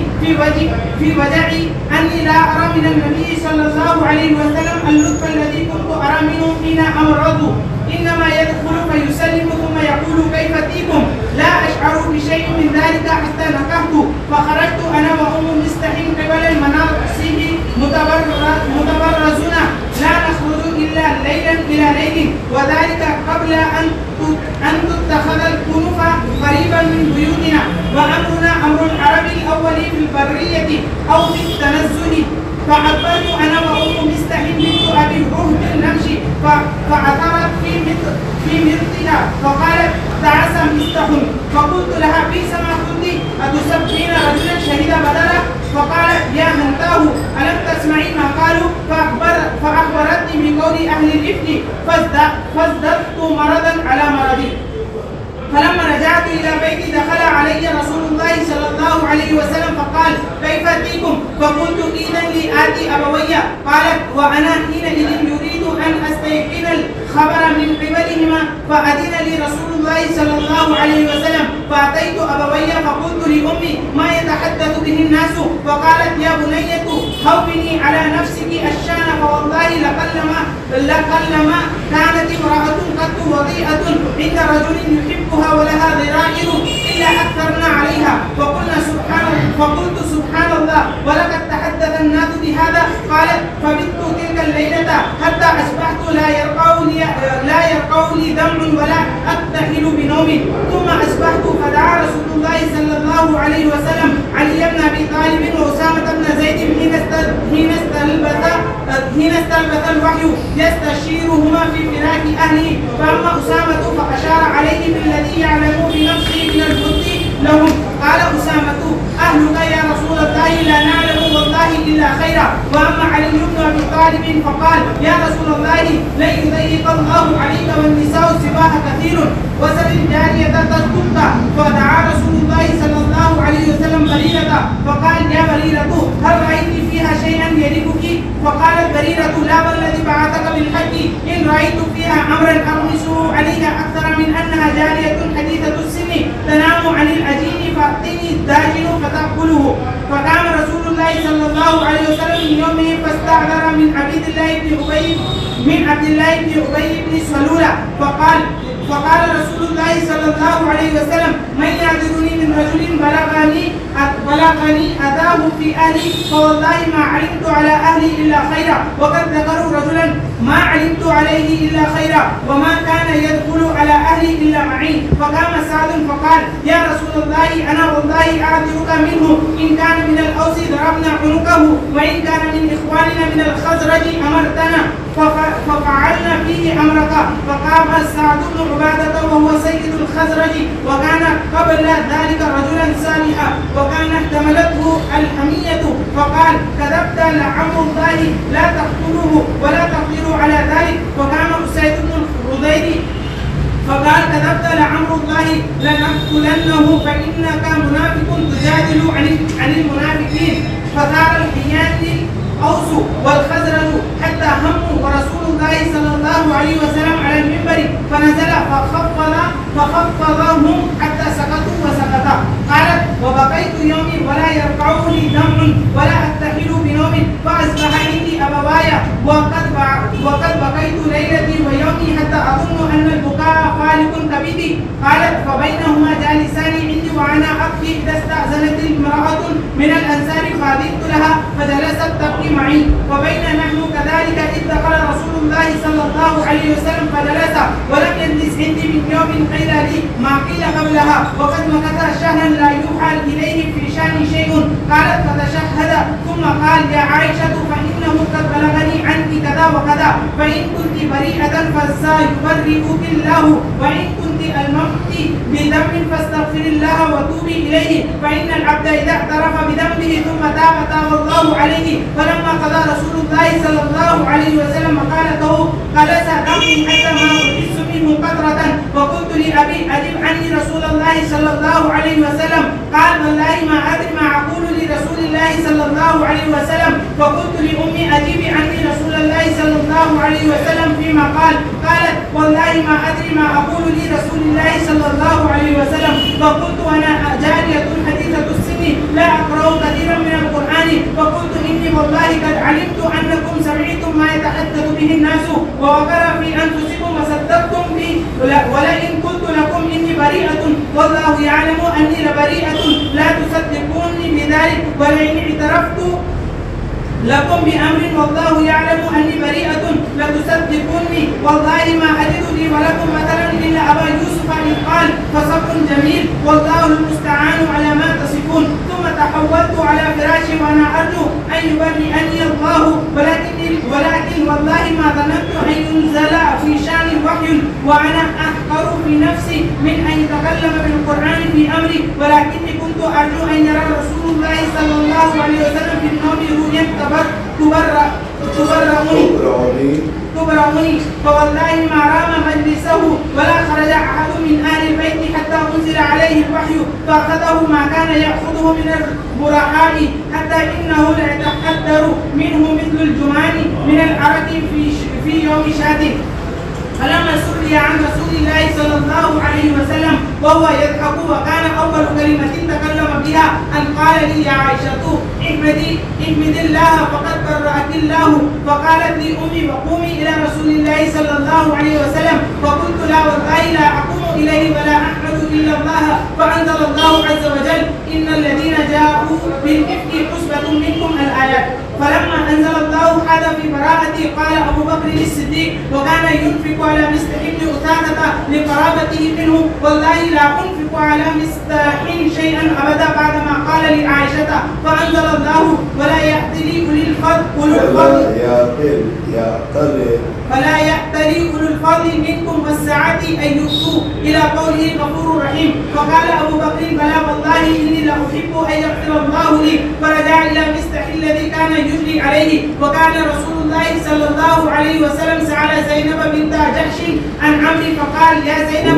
في وجعي أني لا أرى من النبي صلى الله عليه وسلم اللطف الذي كنت أرى منه حين أمرض، إنما يدخل فيسلم ثم يقول كيف تيكم، لا أشعر بشيء من ذلك حتى نكحت. فخرجت أنا وأم مستحم قبل المناصب متبرزون، لا نخرج إلا ليلا إلى ليل، وذلك قبل أن تتخذ الكنوف قريبا من بيوتنا، وأمرنا أمر العرب الأول في البرية أو في التنزل. فعبرت أنا وأم مستحم بنت أبي عهد نمشي، فعثرت في مرتها فقالت تعس مستح، فقلت لها بئس ما كنت أتسبحين رجلا شهد بدلا، فقالت يا هنتاه ألم تسمعي ما قالوا، فأخبرتني من قول أهل الإفك، فازددت مرضا على مرضي. فلما رجعت إلى بيتي دخل علي رسول الله صلى الله عليه وسلم فقال كيف أتيكم؟ فقلت إذا لي آتي أبوي. قالت وأنا حينئذ يريد أن أستيقن الخبر من قبلهما، فأذن لي رسول الله صلى الله عليه وسلم، فأتيت أبوي فقلت لأمي ما يتحدث به الناس، فقالت يا بنية هوني على نفسك الشان، فوالله لقلما كانت امرأة قد وضيئة عند رجل يحبها ولها ضرائر إلا أكثرنا عليها، فقلت سبحان الله ولقد تحدث الناس بهذا. قالت فبت تلك الليلة حتى أصبحت لا يرقو لي دمع ولا أكتحل بنوم، ثم أصبحت فدعا رسول الله صلى الله عليه وسلم علي بن أبي طالب وأسامة بن زيد حين استلبث الوحي يستشيرهما في فراق أهله، فأما أسامة فأشار عليه بالذي يعلم بنفسه من البد لهم. قال أسامة أهلك يا رسول الله لا نعلم والله إلا خيرا. وأما علي بن أبي طالب فقال يا رسول الله لن يضيق الله عليك والنساء سباها كثير، وسل الجارية تسكت. فدعا رسول الله صلى الله عليه وسلم بريرة فقال يا بريرة هل رأيت فيها شيئا يليقك؟ فقالت بريرة لا والذي بعثك بالحق إن رأيت فيها أمرا أغمسه عليها أكثر من أنها جارية حديثة السن تنام عن العجين فأعطيني الداجن فتأكله. فقام رسول الله صلى الله عليه وسلم من يومه فاستعذر من عبد الله بن أبي بن سلولة، فقال رسول الله صلى الله عليه وسلم من يعذرني من رجل بلغني أذاه في أهلي، فوالله ما علمت على أهلي إلا خيرا، وقد ذكروا رجلا ما علمت عليه إلا خيرا، وما كان يدخل على أهلي إلا معي. فقام سعد فقال يا رسول الله أنا والله أعذرك منه، إن كان من الأوس ضربنا عنقه، وإن كان من إخواننا من الخزرج أمرتنا ففعلنا فيه أمرك. فقام سعد بن عبادة وهو سيد الخزرج، وكان قبل ذلك رجلا صالحا، وكان احتملته الحمية، فقال كذبت لعمر الله لا تقتلوه ولا تقدروا على ذلك. وكان أسيد بن الخضير فقال كذبت لعمر الله لنقتلنه فإنك منافق تجادل عن المنافقين. فثار الحيان الأوس والخزرج حتى هموا ورسول الله صلى الله عليه وسلم على المنبر، فنزل فخفضهم حتى سكتوا وسكتا. قالت وبقيت يومي ولا يرقع لي دمع ولا أكتحل بنوم، فأصبح عندي أبواي وقد بقيت ليلتي ويومي حتى أظن أن البكاء فالق كبدي. قالت فبينهما جالسان عندي وأنا أبكي إذا استأذنت امرأة من الأنصار فأذنت لها فجلست تبكي معي، وبين نحن كذلك إذ دخل رسول الله الله صلى الله عليه وسلم فجلس ولم يجلس عندي من يوم قيل لي ما قيل قبلها وقد مكث شهرا لا يوحى إليه في شأن شيء. قالت فتشهد ثم قال يا عائشة فإنه قد بلغني عنك كذا وكذا فإن كنت بريئة فسيبرئك الله وإن كنت الممت بذنب فاستغفر الله وتوبي إليه فإن العبد إذا اعترف بذنبه ثم تاب الله عليه. فلما قضى رسول الله صلى الله عليه وسلم مقالته قلس دمي حتى ما أحس منه قطرة وقلت لأبي أجب عني رسول الله صلى الله عليه وسلم. قال والله ما أدري ما أقول لرسول الله صلى الله عليه وسلم. فقلت لأمي أجيبي عني رسول الله صلى الله عليه وسلم فيما قال. قالت والله ما أدري ما أقول لرسول الله صلى الله عليه وسلم. فقلت وأنا جارية حديثة السن لا أقرأ كثيرا من القرآن. فقلت إني والله قد علمت أنكم سمعتم ما يتحدث به الناس ووقر في أنفسكم وصدقتم به ولئن قلت لكم إني بريئة والله يعلم أني لبريئة لا تصدقوني بذلك ولئن اعترفت لكم بأمر والله يعلم أني بريئة لتصدقوني والله ما أجد لي ولكم مثلا إلا أبا يوسف إذ قال فصبر جميل والله المستعان على ما تصفون. ثم تحولت على فراشي وأنا أرجو أن يبرئني الله ولكن والله ما ظننت أن ينزل في شأن وحي وأنا أحقر في نفسي من أن يتكلم بالقرآن في أمري ولكني كنت أرجو أن يرى رسول الله صلى الله عليه وسلم في النوم رؤيا تبرئني فوالله ما رام مجلسه ولا خرج أحد من أهل البيت حتى أنزل عليه الوحي فأخذه ما كان يأخذه من البرحاء حتى إنه ليتحدر منه مثل الجمان من العرق في يوم شاد. فلما سئل عن رسول الله صلى الله عليه وسلم وهو يضحك وكان أول كلمة تكلم بها أن قال لي يا عائشة احمد الله فقد برأك الله. فقالت لي أمي وقومي إلى رسول الله صلى الله عليه وسلم. فقلت لا والله لا أقوم إليه ولا أحمد إلا الله. فأنزل الله عز وجل إن الذين جاءوا بالإفك عصبة منكم الآيات. فلما أنزل الله هذا في براءتي قال أبو بكر الصديق وكان ينفق على مستح بن أثاثة لقرابته منه والله لا أنفق على مستح شيئا أبدا بعدما قال لعائشة. فأنزل الله ولا يأتلي أولي الفضل منكم والسعة أن يؤتوا إلى قوله غفور رحيم. فقال أبو بكر بلى والله إني لأحب أن يغفر الله لي. فرجع إلى مستح الذي كان يجري عليه. وكان رسول الله صلى الله عليه وسلم سأل زينب بنت جحش عن عمرو فقال يا زينب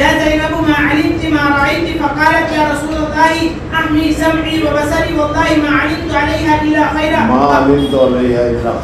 يا زينب ما علمت ما رأيت. فقالت يا رسول الله أحمي سمعي وبصري والله ما علمت عليها إلا خيرا. ما علمت عليها إلا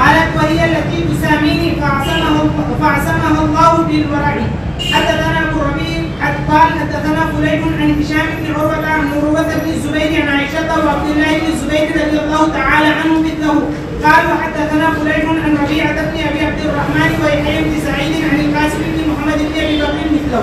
قالت وهي التي تساميني فعصمها الله بالورع. حدثنا ابو ربيع قال حدثنا فليح عن هشام بن عروه عن عروه بن الزبير عن عائشه وعبد الله بن الزبير رضي الله تعالى عنه مثله. قال وحدثنا فليح عن ربيعه بن ابي عبد الرحمن ويحيى بن سعيد عن القاسم بن محمد بن ابي بكر مثله.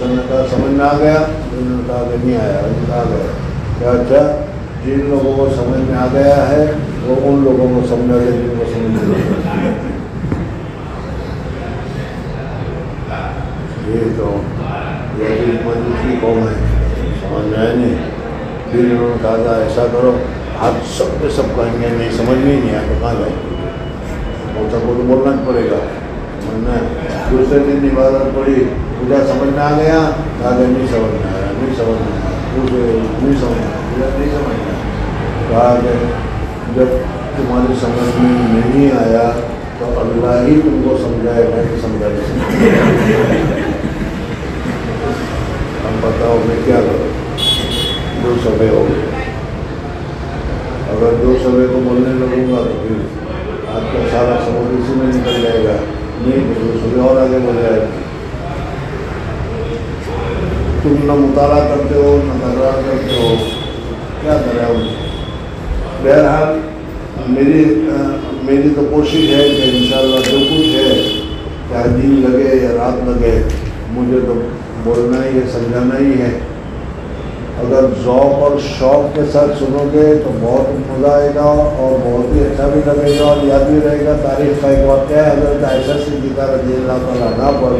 وسلم نے کہا سمجھ میں آ گیا؟ انہوں نے کہا کہ نہیں آیا۔ آ گیا کیا؟ اچھا، جن لوگوں کو سمجھ میں آ گیا ہے وہ ان لوگوں کو سمجھا دے جن کو سمجھ نہیں آیا۔ یہ تو یہ بھی مجلس کی قوم ہے، سمجھ میں آئے نہیں۔ پھر انہوں نے کہا تھا ایسا کرو، آپ سب پہ سب کہیں گے نہیں سمجھ میں ہی نہیں آیا تو کہاں جائیں گے؟ اور سب کو تو بولنا ہی پڑے گا، سمجھنا ہے۔ دوسرے دن عبادت پڑھی، پوجا سمجھ میں آ گیا، کہا کہ نہیں سمجھ میں آیا، نہیں سمجھ میں آیا، نہیں سمجھ میں آیا، پوجا نہیں سمجھ میں آیا۔ کہا کہ جب تمہاری سمجھ میں نہیں آیا تو اللہ ہی تم کو سمجھائے گا کہ سمجھا نہیں۔ اب بتاؤ میں کیا کروں؟ 2 صفحے ہو گئے، اگر 2 صفحے کو بولنے لگوں گا تو پھر آپ کا سارا سبق اسی میں نکل جائے گا، نہیں تو 2 صفحے اور آگے بڑھ جائے گا۔ تم نہ مطالعہ کرتے ہو نہ تکرار کرتے ہو، کیا کریں ہم؟ بہرحال میری تو کوشش ہے کہ انشاءاللہ جو کچھ ہے، چاہے دن لگے یا رات لگے، مجھے تو بولنا ہی ہے، سمجھانا ہی ہے۔ اگر ذوق اور شوق کے ساتھ سنو گے تو بہت مزہ آئے گا اور بہت ہی اچھا بھی لگے گا اور یاد بھی رہے گا۔ تاریخ کا ایک واقعہ ہے، حضرت عائشہ صدیقہ رضی اللہ تعالیٰ عنہا پر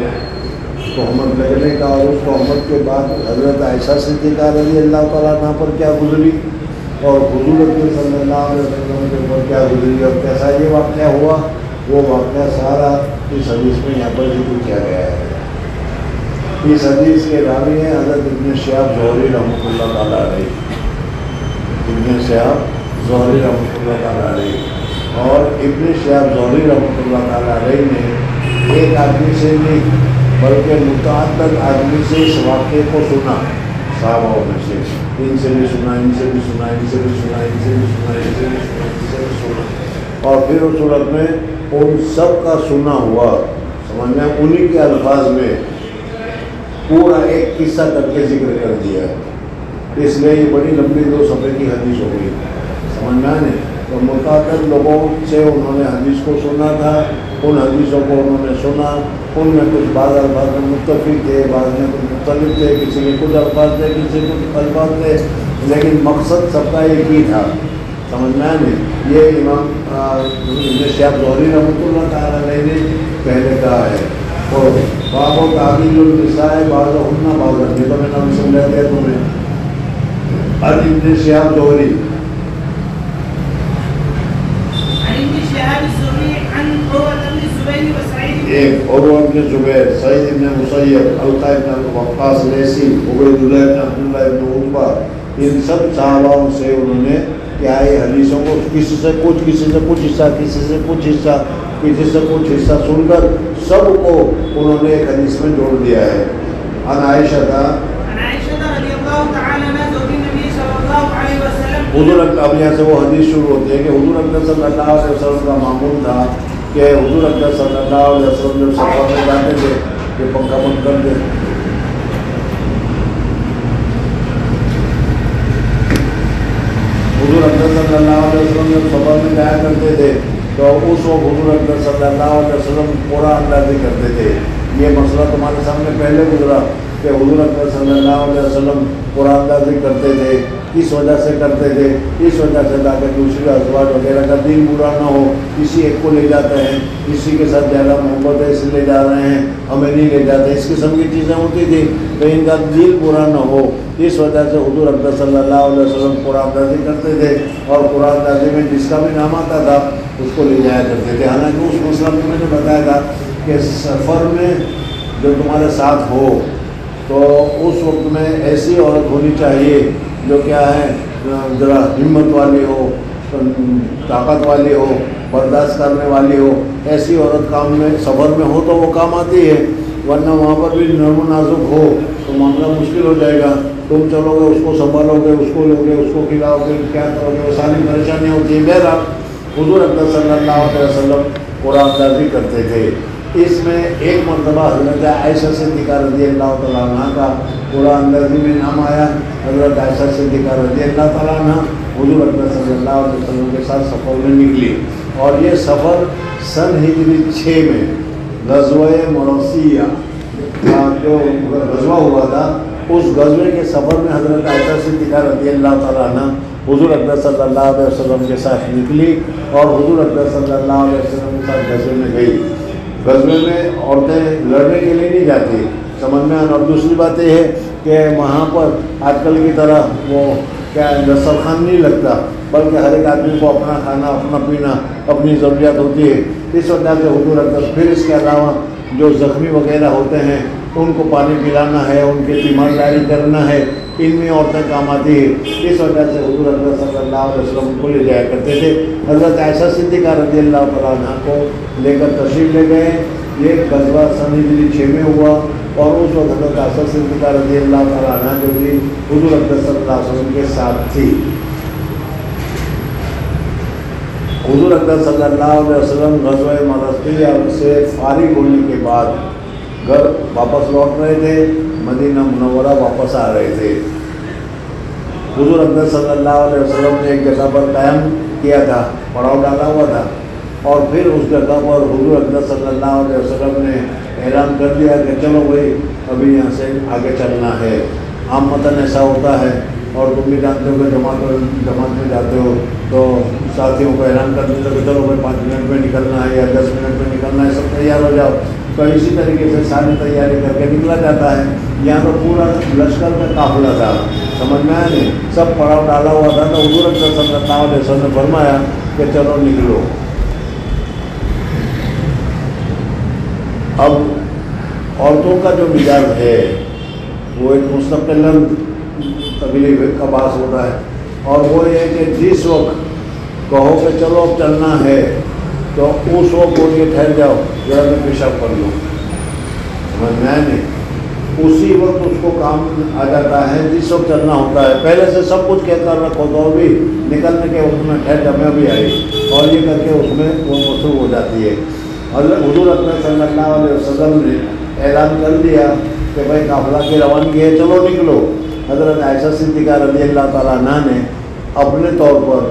تہمت لگنے کا، اور اس تہمت کے بعد حضرت عائشہ صدیقہ رضی اللہ تعالیٰ عنہا پر کیا گزری اور حضور اکرم صلی اللہ علیہ وسلم کے اوپر کیا گزری اور کیسا یہ واقعہ ہوا، وہ واقعہ سارا اس حدیث میں یہاں پر ذکر کیا گیا ہے۔ اس حدیث کے راوی ہیں حضرت ابن شہاب زہری رحمۃ اللہ تعالیٰ علیہ، ابن شہاب زہری رحمۃ اللہ تعالیٰ علیہ۔ اور ابن شہاب زہری رحمۃ اللہ تعالیٰ علیہ نے ایک آدمی سے نہیں بلکہ متعدد آدمی سے اس واقعے کو سنا، صحابہ میں سے، ان سے بھی سنا، ان سے بھی سنا، ان سے بھی سنا، ان سے بھی سنا، ان سے بھی سنا، ان سے بھی سنا، اور پھر اس صورت میں ان سب کا سنا ہوا، سمجھنا، انہی کے الفاظ میں پورا ایک قصہ کر کے ذکر کر دیا۔ اس لیے یہ بڑی لمبی 2 صفحے کی حدیث ہو گئی، سمجھنا ہے۔ تو متعدد لوگوں سے انہوں نے حدیث کو سنا تھا، ان حدیثوں کو انہوں نے سنا، ان میں کچھ بعض الفاظ میں متفق تھے، بعض میں کچھ مختلف تھے، کسی کے کچھ الفاظ تھے، کسی کے کچھ الفاظ تھے، لیکن مقصد سب کا ایک ہی تھا، سمجھنا ہے نہیں۔ یہ امام ابن شہاب زہری رحمۃ اللہ تعالیٰ علیہ نے پہلے کہا ہے۔ اور باب و تعبیر النساء بعضہن بعضا، یہ تو میں نام سمجھا دیا تمہیں۔ ابن شہاب زہری ایک عروہ بن زبیر، سعید بن مسیب، القیہ بن وقاص لیثی، عبید اللہ بن عبداللہ بن عتبہ، ان سب صحاباؤں سے انہوں نے کیا ہے حدیثوں کو کسی سے کچھ حصہ، کسی سے کچھ حصہ، کسی سے کچھ حصہ سن کر سب کو انہوں نے ایک حدیث میں جوڑ دیا ہے۔ عن عائشہ رضی اللہ تعالی عنہا زوج نبی صلی اللہ علیہ وسلم، حضور اب یہاں سے وہ حدیث شروع ہوتی ہے کہ حضور اکرم صلی اللہ علیہ وسلم کا معمول تھا کہ حضور اکرم صلی اللہ علیہ وسلم جب سفر میں جاتے تھے کہ پنکھا بند کر دے، حضور اکرم صلی اللہ علیہ وسلم جب سفر میں جایا کرتے تھے تو اس وقت حضور اکرم صلی اللہ علیہ وسلم پورا اندازی کرتے تھے۔ یہ مسئلہ تمہارے سامنے پہلے گزرا کہ حضور اکرم صلی اللہ علیہ وسلم قرآن اندازی کرتے تھے، کس وجہ سے کرتے تھے؟ اس وجہ سے تاکہ دوسرے ازواج وغیرہ کا دین برا نہ ہو، کسی ایک کو لے جاتے ہیں، کسی کے ساتھ زیادہ محبت ہے اس لیے لے جا رہے ہیں، ہمیں نہیں لے جاتے، اس قسم کی چیزیں ہوتی تھی تو ان کا دین برا نہ ہو، اس وجہ سے حضور اکرم صلی اللہ علیہ وسلم قرآن اندازی کرتے تھے، اور قرآن اندازی میں جس کا بھی نام آتا تھا اس کو لے جایا کرتے تھے۔ حالانکہ اس مسئلہ میں نے بتایا تھا کہ سفر میں جو تمہارے ساتھ ہو تو اس وقت میں ایسی عورت ہونی چاہیے جو کیا ہے ذرا ہمت والی ہو، طاقت والی ہو، برداشت کرنے والی ہو۔ ایسی عورت کام میں سفر میں ہو تو وہ کام آتی ہے، ورنہ وہاں پر بھی نرم و نازک ہو تو معاملہ مشکل ہو جائے گا۔ تم چلو گے، اس کو سنبھالو گے، اس کو لو گے، اس کو کھلاؤ گے، کیا کرو گے، وہ ساری پریشانیاں ہوتی ہیں۔ بہرحال حضور اکرم صلی اللہ علیہ وسلم قرآن اندازی کرتے تھے۔ اس میں ایک مرتبہ حضرت عائشہ صدیقہ رضی اللہ تعالیٰ عنہ کا قرآن اندازی میں نام آیا۔ حضرت عائشہ صدیقہ رضی اللہ تعالیٰ عنہ حضور اکرم صلی اللہ علیہ وسلم کے ساتھ سفر میں نکلی، اور یہ سفر سن ہجری 6 میں غزوہ مرثیہ جو غزوہ غزوہ ہوا تھا، اس غزوے کے سفر میں حضرت عائشہ صدیقہ رضی اللہ تعالیٰ عنہ حضور اکبر صلی اللہ علیہ وسلم کے ساتھ نکلی اور حضور اکبر صلی اللہ علیہ وسلم کے ساتھ غزوے میں گئی۔ غزوے میں عورتیں لڑنے کے لیے نہیں جاتی، سمجھ میں آنا۔ اور دوسری بات یہ ہے کہ وہاں پر آج کل کی طرح وہ کیا دسترخوان نہیں لگتا، بلکہ ہر ایک آدمی کو اپنا کھانا، اپنا پینا، اپنی ضروریات ہوتی ہے۔ اس وجہ سے حضور اکبر، پھر اس کے علاوہ جو زخمی وغیرہ ہوتے ہیں ان کو پانی پلانا ہے، ان کی تیمارداری کرنا ہے، ان میں عورتیں کام آتی ہے۔ اس وجہ سے حضور اکبر صلی اللہ علیہ وسلم کو لے جایا کرتے تھے۔ حضرت عائشہ صدیقہ رضی اللہ تعالیٰ عنہ کو لے کر تشریف لے گئے۔ یہ غزوہ سن ہجری 6 میں ہوا اور اس وقت حضرت عائشہ صدیقہ رضی اللہ تعالیٰ عنہ جو تھی حضور اکبر صلی اللہ علیہ وسلم کے ساتھ تھی۔ حضور اکبر صلی اللہ علیہ وسلم غزوہ مرثیہ سے فارغ ہونے کے بعد گھر واپس لوٹ رہے تھے، مدینہ منورہ واپس آ رہے تھے۔ حضور اکبر صلی اللہ علیہ وسلم نے ایک جگہ پر قیام کیا تھا، پڑاؤ ڈالا ہوا تھا، اور پھر اس جگہ پر حضور اکبر صلی اللہ علیہ وسلم نے اعلان کر دیا کہ چلو بھائی ابھی یہاں سے آگے چلنا ہے۔ عام متن ایسا ہوتا ہے، اور تم بھی جانتے ہو کہ جماعت میں جاتے ہو تو ساتھیوں کو اعلان کر دیتے کہ چلو بھائی 5 منٹ میں نکلنا ہے یا 10 منٹ میں نکلنا ہے، سب تیار ہو جاؤ۔ تو اسی طریقے سے ساری تیاری کر کے نکلا جاتا ہے۔ یہاں تو پورا لشکر کا قافلہ تھا، سمجھ میں آیا نہیں، سب پڑاؤ ڈالا ہوا تھا۔ تو حضور اکبر صلی اللہ علیہ وسلم نے فرمایا کہ چلو نکلو۔ اب عورتوں کا جو مزاج ہے وہ ایک مستقل قبیلے کا باس ہوتا ہے، اور وہ یہ کہ جس وقت کہو کہ چلو اب چلنا ہے تو اس وقت بول کے ٹھہر جاؤ، ذرا میں پیشاب کر لوں، سمجھ میں نہیں، اسی وقت اس کو کام آ جاتا ہے جس وقت چلنا ہوتا ہے۔ پہلے سے سب کچھ کہہ کر رکھو تو بھی نکلنے کے وقت میں ٹھہر جا، میں بھی آئی، اور یہ کر کے اس میں وہ مصروف ہو جاتی ہے۔ حضور اکبر صلی اللہ علیہ وسلم نے اعلان کر دیا کہ بھائی قافلہ کی روانگی ہے، چلو نکلو۔ حضرت عائشہ صدیقہ رضی اللہ تعالیٰ عنہ نے اپنے طور پر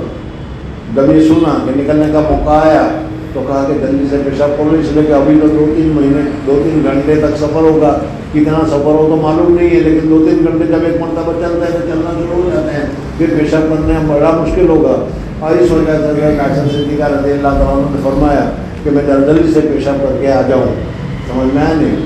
جب یہ سنا کہ نکلنے کا موقع آیا تو کہا کہ جلدی سے پیشاب کر لو، اس لیے کہ ابھی تو 2-3 گھنٹے تک سفر ہوگا۔ کتنا سفر ہو تو معلوم نہیں ہے، لیکن 2-3 گھنٹے جب ایک مرتبہ چلتا ہے تو چلنا شروع ہو جاتے ہیں، پھر پیشاب کرنے میں بڑا مشکل ہوگا۔ اور اس وجہ سے حضرت عائشہ صدیقہ رضی اللہ تعالیٰ عنہ نے فرمایا کہ میں جلدی سے پیشاب کر کے آ جاؤں، سمجھ میں آیا نہیں۔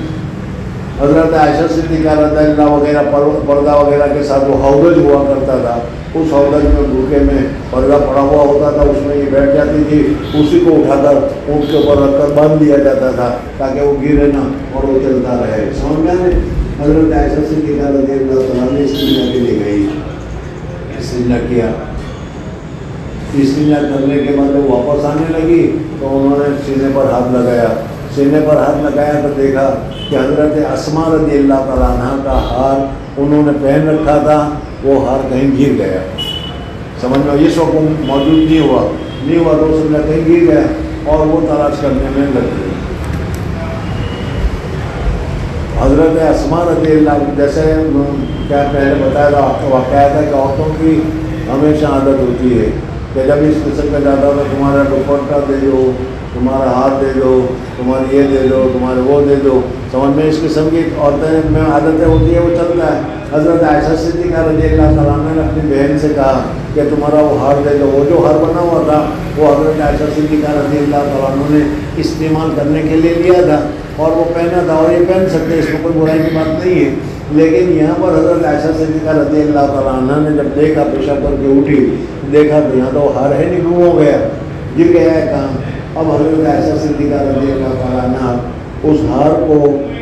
حضرت عائشہ صدیقہ رضی اللہ وغیرہ پردہ وغیرہ کے ساتھ وہ حوض ہوا کرتا تھا، اس حوض میں بھوکے میں پردہ پڑا ہوا ہوتا تھا، اس میں یہ بیٹھ جاتی تھی، اسی کو اٹھا کر اونٹ کے اوپر رکھ کر باندھ دیا جاتا تھا تاکہ وہ گرے نہ اور وہ چلتا رہے، سمجھ میں آئے۔ حضرت عائشہ صدیقہ رضی اللہ تعالیٰ نے استنجا کے لیے گئی، استنجا کیا، استنجا کرنے کے بعد وہ واپس آنے لگی تو انہوں نے سینے پر ہاتھ لگایا، سینے پر ہاتھ لگایا تو دیکھا کہ حضرت اسماء رضی اللہ تعالیٰ عنہ کا ہار انہوں نے پہن رکھا تھا، وہ ہار کہیں گر گیا، سمجھ میں اس وقت موجود نہیں ہوا تو اس میں کہیں گر گیا اور وہ تلاش کرنے میں لگ گئی۔ حضرت اسماء رضی اللہ، جیسے کیا پہلے بتایا تھا آپ کو واقعہ تھا کہ عورتوں کی ہمیشہ عادت ہوتی ہے کہ جب اس قسم کا جاتا تو تمہارا دوپٹہ دے دو، تمہارا ہاتھ دے دو، تمہاری یہ دے دو، تمہارے وہ دے دو، سمجھ میں اس قسم کی عورتیں میں عادتیں ہوتی ہے، وہ چلتا ہے۔ حضرت عائشہ صدیقہ رضی اللہ تعالیٰ عنہ نے اپنی بہن سے کہا کہ تمہارا وہ ہار دے دو۔ وہ جو ہار بنا ہوا تھا وہ حضرت عائشہ صدیقہ رضی اللہ تعالیٰ عنہ نے استعمال کرنے کے لیے لیا تھا اور وہ پہنا تھا، اور یہ پہن سکتے، اس میں کوئی برائی کی بات نہیں ہے۔ لیکن یہاں پر حضرت عائشہ صدیقہ رضی اللہ تعالیٰ عنہ نے جب دیکھا، پیشاب کر کے اٹھی، دیکھا تو یہاں تو ہار ہے نہیں، گم ہو گیا، گر گیا ہے کہاں۔ اب حضرت عائشہ صدیقہ رضی اللہ تعالیٰ عنہ اس ہار کو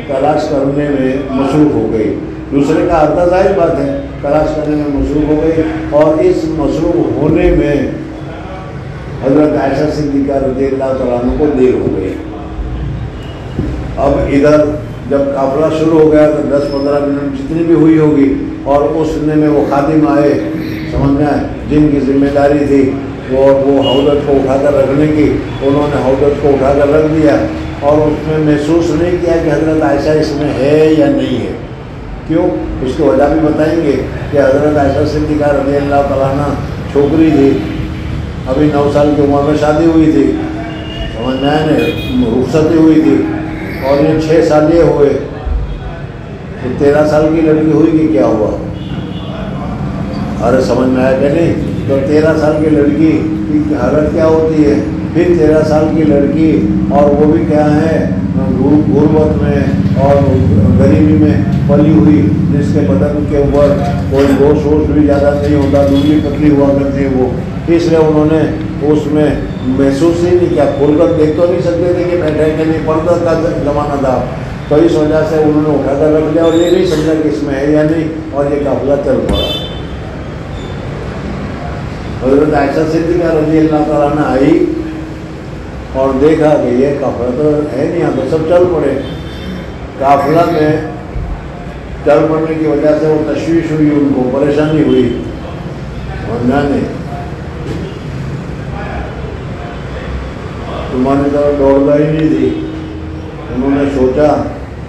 تلاش کرنے میں مصروف ہو گئی، دوسرے کا ہار تھا، ظاہر بات ہے، تلاش کرنے میں مصروف ہو گئی، اور اس مصروف ہونے میں حضرت عائشہ صدیقہ رضی اللہ تعالیٰ عنہ کو دیر ہو گئی۔ اب ادھر جب قافلہ شروع ہو گیا تو 10-15 منٹ جتنی بھی ہوئی ہوگی، اور اس میں وہ خادم آئے، سمجھ میں آئے، جن کی ذمہ داری تھی وہ حوض کو اٹھا کر رکھنے کی، انہوں نے حوض کو اٹھا کر رکھ دیا، اور اس میں محسوس نہیں کیا کہ حضرت عائشہ اس میں ہے یا نہیں ہے۔ کیوں؟ اس کی وجہ بھی بتائیں گے کہ حضرت عائشہ صدیقہ رضی اللہ تعالیٰ عنہ چھوکری تھی، ابھی 9 سال کی عمر میں شادی ہوئی تھی، سمجھ میں آئے، رخصتی ہوئی تھی، اور یہ 6 سال یہ ہوئے تو 13 سال کی لڑکی ہوئی کہ کیا ہوا؟ ارے سمجھ میں آیا کہ نہیں؟ تو 13 سال کی لڑکی کی حالت کیا ہوتی ہے؟ پھر 13 سال کی لڑکی، اور وہ بھی کیا ہے، غربت میں اور غریبی میں پلی ہوئی، جس کے بدن کے اوپر کوئی گوشت ووشت بھی زیادہ نہیں ہوتا، دبلی پتلی ہوا کرتی ہے وہ، اس لیے انہوں نے اس میں محسوس ہی نہیں کیا، کھول کر دیکھ تو نہیں سکتے تھے کہ بیٹھے کہ نہیں، پردہ کا زمانہ تھا، تو اس وجہ سے انہوں نے اٹھا کر رکھ لیا اور یہ نہیں سمجھا کہ اس میں ہے یا نہیں، اور یہ قافلہ چل پڑا۔ حضرت عائشہ صدیقہ رضی اللہ تعالیٰ عنہ آئی اور دیکھا کہ یہ قافلہ تو ہے نہیں، یہاں تو سب چل پڑے۔ قافلہ میں چل پڑنے کی وجہ سے وہ تشویش ہوئی، ان کو پریشانی ہوئی، سمجھا نہیں، تمہاری طرف دوڑتا ہی نہیں تھی۔ انہوں نے سوچا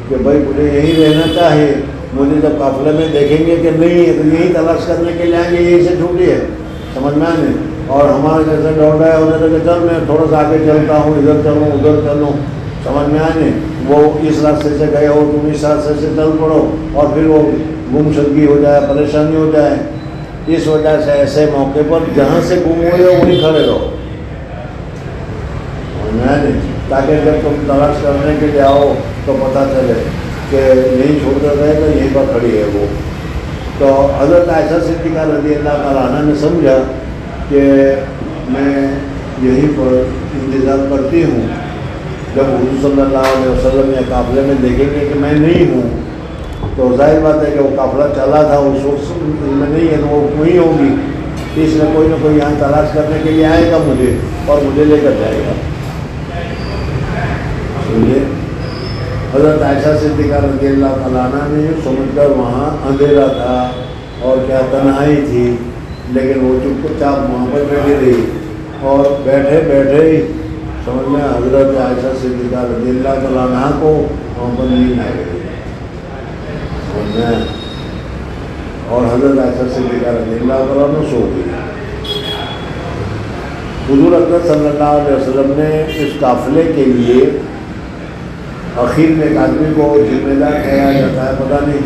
کہ بھائی مجھے یہی رہنا چاہیے، مجھے جب قافلے میں دیکھیں گے کہ نہیں ہے تو یہی تلاش کرنے کے لیے آئیں گے، یہی سے چھوٹی ہے، سمجھ میں آنے، اور ہمارے جیسے دوڑ رہا ہے ادھر کہ چل میں تھوڑا سا آگے چلتا ہوں، ادھر چلوں ادھر چلوں، سمجھ میں آنے، وہ اس راستے سے گئے ہو تم اس راستے سے چل پڑو، اور پھر وہ گم شدگی ہو جائے، پریشانی ہو جائے۔ اس وجہ سے ایسے موقع پر جہاں سے گم ہوئے ہو وہیں کھڑے رہو، سمجھ میں آنے، تاکہ جب تم تلاش کرنے کے لیے آؤ تو پتہ چلے کہ یہیں چھوڑ کر گئے تو یہیں پر کھڑی ہے وہ۔ تو حضرت عائشہ صدیقہ رضی اللہ تعالیٰ عنہ نے سمجھا کہ میں یہیں پر انتظار کرتی ہوں، جب حضور صلی اللہ علیہ وسلم یا قافلے میں دیکھیں گے کہ میں نہیں ہوں تو ظاہر بات ہے کہ وہ قافلہ چلا تھا اس وقت میں نہیں ہے تو وہ وہیں ہوگی، اس لیے کوئی نہ کوئی یہاں تلاش کرنے کے لیے آئے گا مجھے اور مجھے لے کر جائے گا۔ سنیے، حضرت عائشہ صدیقہ رضی اللہ تعالیٰ عنہ نے سمجھ کر، وہاں اندھیرا تھا اور کیا تنہائی تھی، لیکن وہ چپ چاپ وہاں پر بیٹھی رہی، اور بیٹھے بیٹھے ہی سمجھ میں حضرت عائشہ صدیقہ رضی اللہ تعالیٰ عنہ کو وہاں پر نیند آ گئی، سمجھ میں، اور حضرت عائشہ صدیقہ رضی اللہ تعالیٰ عنہ سو گئی۔ حضور اکرم صلی اللہ علیہ وسلم نے اس قافلے کے لیے اخیر میں ایک آدمی کو ذمہ دار ٹھہرایا جاتا ہے، پتہ نہیں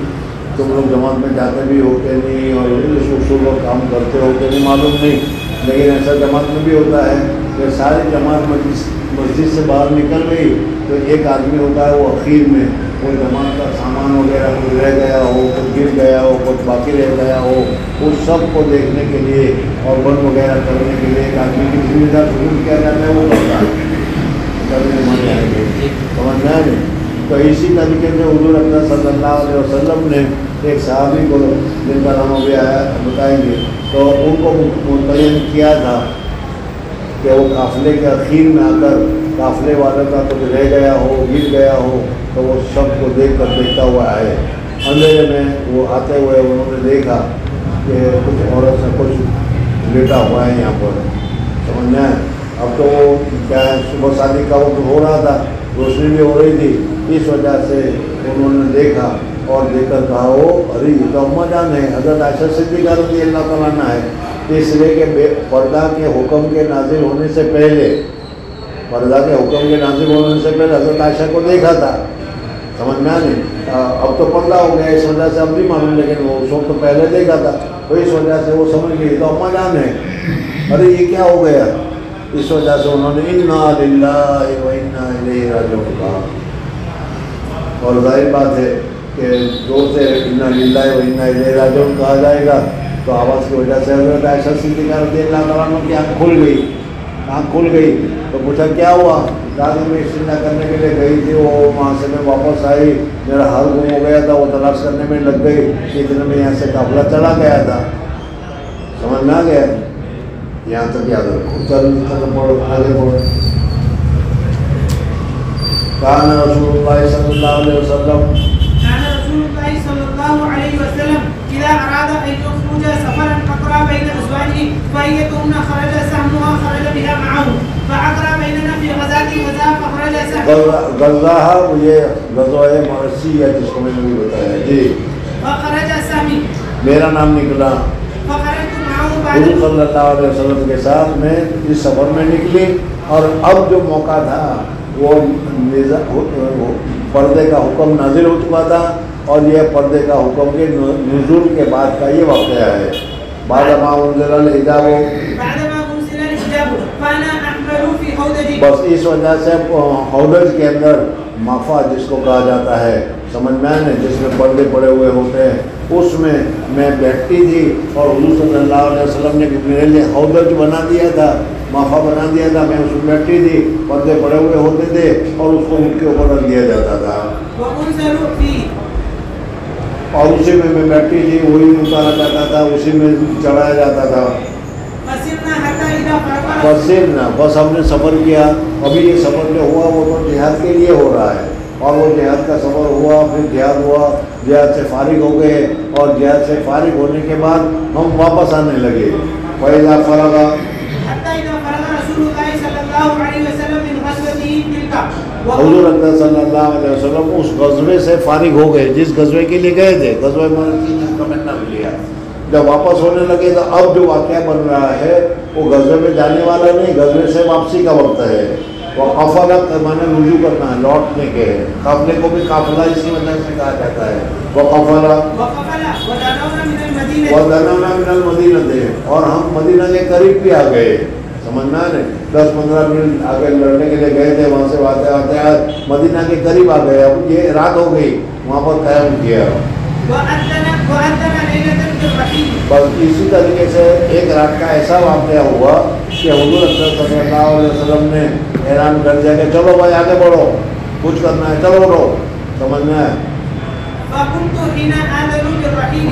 تم لوگ جماعت میں جاتے بھی ہو کہ نہیں، اور اس اصول اور کام کرتے ہو کہ نہیں معلوم نہیں، لیکن ایسا جماعت میں بھی ہوتا ہے کہ ساری جماعت مسجد سے باہر نکل گئی تو ایک آدمی ہوتا ہے وہ اخیر میں، وہ جماعت کا سامان وغیرہ کچھ رہ گیا ہو، کچھ گر گیا ہو، کچھ باقی رہ گیا ہو، اس سب کو دیکھنے کے لیے اور بند وغیرہ کرنے کے لیے ایک آدمی کی ذمہ دار ضرور کیا جاتا ہے، وہ کرتا ہے، کرنے آئیں گے، سمجھ میں آئے۔ تو اسی طریقے سے حضور اکرم صلی اللہ علیہ وسلم نے ایک صحابی کو جن کا نام ابھی آیا بتائیں گے، تو ان کو متعین کیا تھا کہ وہ قافلے کے اخیر میں آ کر قافلے والوں کا کچھ رہ گیا ہو، گر گیا ہو تو وہ سب کو دیکھ کر دیکھتا ہوا آئے۔ اندھیرے میں وہ آتے ہوئے انہوں نے دیکھا کہ کچھ عورت سے کچھ لیٹا ہوا ہے یہاں پر، سمجھ میں آئے۔ اب تو وہ کیا ہے، صبح شادی کا وقت ہو رہا تھا، روشنی بھی ہو رہی تھی، اس وجہ سے انہوں نے دیکھا اور دیکھ کر کہا وہ ارے یہ تو اماں جان ہے، حضرت عائشہ صدیقہ رضی اللہ تعالیٰ عنہ ہے، اس لیے کہ پردہ کے حکم کے نازل ہونے سے پہلے، پردہ کے حکم کے نازل ہونے سے پہلے حضرت عائشہ کو دیکھا تھا، سمجھ میں آنے، اب تو پردہ ہو گیا اس وجہ سے اب نہیں معلوم، لیکن وہ اس وقت تو پہلے دیکھا تھا، تو اس وجہ سے وہ سمجھ گئی تو اماں جان ہے، ارے یہ کیا ہو گیا، اس وجہ سے انہوں نے انا للہ و انا الیہ راجعون کہا، اور ظاہر بات ہے کہ زور سے انا للہ و انا الیہ راجعون کہا جائے گا تو آواز کی وجہ سے حضرت عائشہ صدیقہ رضی اللہ تعالیٰ عنہ کی آنکھ کھل گئی تو پوچھا کیا ہوا، کہا کہ میں استنجا کرنے کے لیے گئی تھی، وہ وہاں سے میں واپس آئی، میرا ہر گم ہو گیا تھا، وہ تلاش کرنے میں لگ گئی، اتنے میں یہاں سے قافلہ چلا گیا تھا، سمجھ میں آ گیا، یہاں تک یاد رکھو، چل پڑھو آگے پڑھو۔ کان رسول اللہ صلی اللہ علیہ وسلم إذا أراد أن يخرج سفرا فقرأ بين أزواجه فأيتهن خرج سهمها خرج بها معه فأقرأ بيننا في غزاة غزاة فخرج سهمها غزاہ یہ غزوہ مرسی ہے جس کو میں نے بھی بتایا جی، فخرج سهمي میرا نام نکلا، فخرجت معه بعد حضور صلی اللہ علیہ وسلم کے ساتھ میں اس سفر میں نکلی، اور اب جو موقع تھا وہ پردے کا حکم نازل ہو چکا تھا اور یہ پردے کا حکم کے نزول کے بعد کا یہ واقعہ ہے. بعد ما انزل الحجاب، بعدما أنزل الحجاب فأنا أحمل في حوضتي. بس اس وجہ سے حوض کے اندر مافا جس کو کہا جاتا ہے، سمجھ میں آنے، جس میں پردے پڑے ہوئے ہوتے ہیں، اس میں بیٹھتی تھی اور حضور صلی اللہ علیہ وسلم نے میرے لیے حوض بنا دیا تھا، مافا بنا دیا تھا، میں اس میں بیٹھتی تھی، پردے پڑے ہوئے ہوتے تھے اور اس کو ان کے اوپر رکھ دیا جاتا تھا وأنزل فيه. اور اسی میں بیٹھتی تھی، وہی اتارا جاتا تھا، اسی میں چڑھایا جاتا تھا. فسرنا حتى إذا فرغنا. بس ہم نے سفر کیا. ابھی یہ سفر جو ہوا وہ تو جہاد کے لیے ہو رہا ہے، اور وہ جہاد کا سفر ہوا، پھر جہاد ہوا، جہاد سے فارغ ہو گئے، اور جہاد سے فارغ ہونے کے بعد ہم واپس آنے لگے. فَإِذَا فَرَغَ، حتى إذا فرغ رسول الله صلى الله عليه وسلم من غزوته تلك. حضور اکرم صلی اللہ علیہ وسلم اس غزوے سے فارغ ہو گئے جس غزوے کے لیے گئے تھے. غزوہ کا مہینہ بھی لیا. جب واپس ہونے لگے تو اب جو واقعہ بن رہا ہے وہ غزوے میں جانے والا نہیں، غزوے سے واپسی کا وقت ہے. وہ قافلہ مانے رجوع کرنا ہے، لوٹنے کے. قافلے کو بھی قافلہ اسی وجہ سے کہا جاتا ہے. وہ قافلہ ودنونا من المدینہ، اور ہم مدینہ کے قریب بھی آ گئے. سمجھنا ہے 10-15 منٹ آگے لڑنے کے لیے گئے تھے، وہاں سے آتے آتے مدینہ کے قریب آ گئے. اب یہ رات ہو گئی، وہاں پر قیام کیا. بس اسی طریقے سے ایک رات کا ایسا واقعہ ہوا کہ حضور اکرم صلی اللہ علیہ وسلم نے اعلان کر دیا کہ چلو بھائی آگے بڑھو، کچھ کرنا ہے، چلو بڑھو. سمجھنا ہے.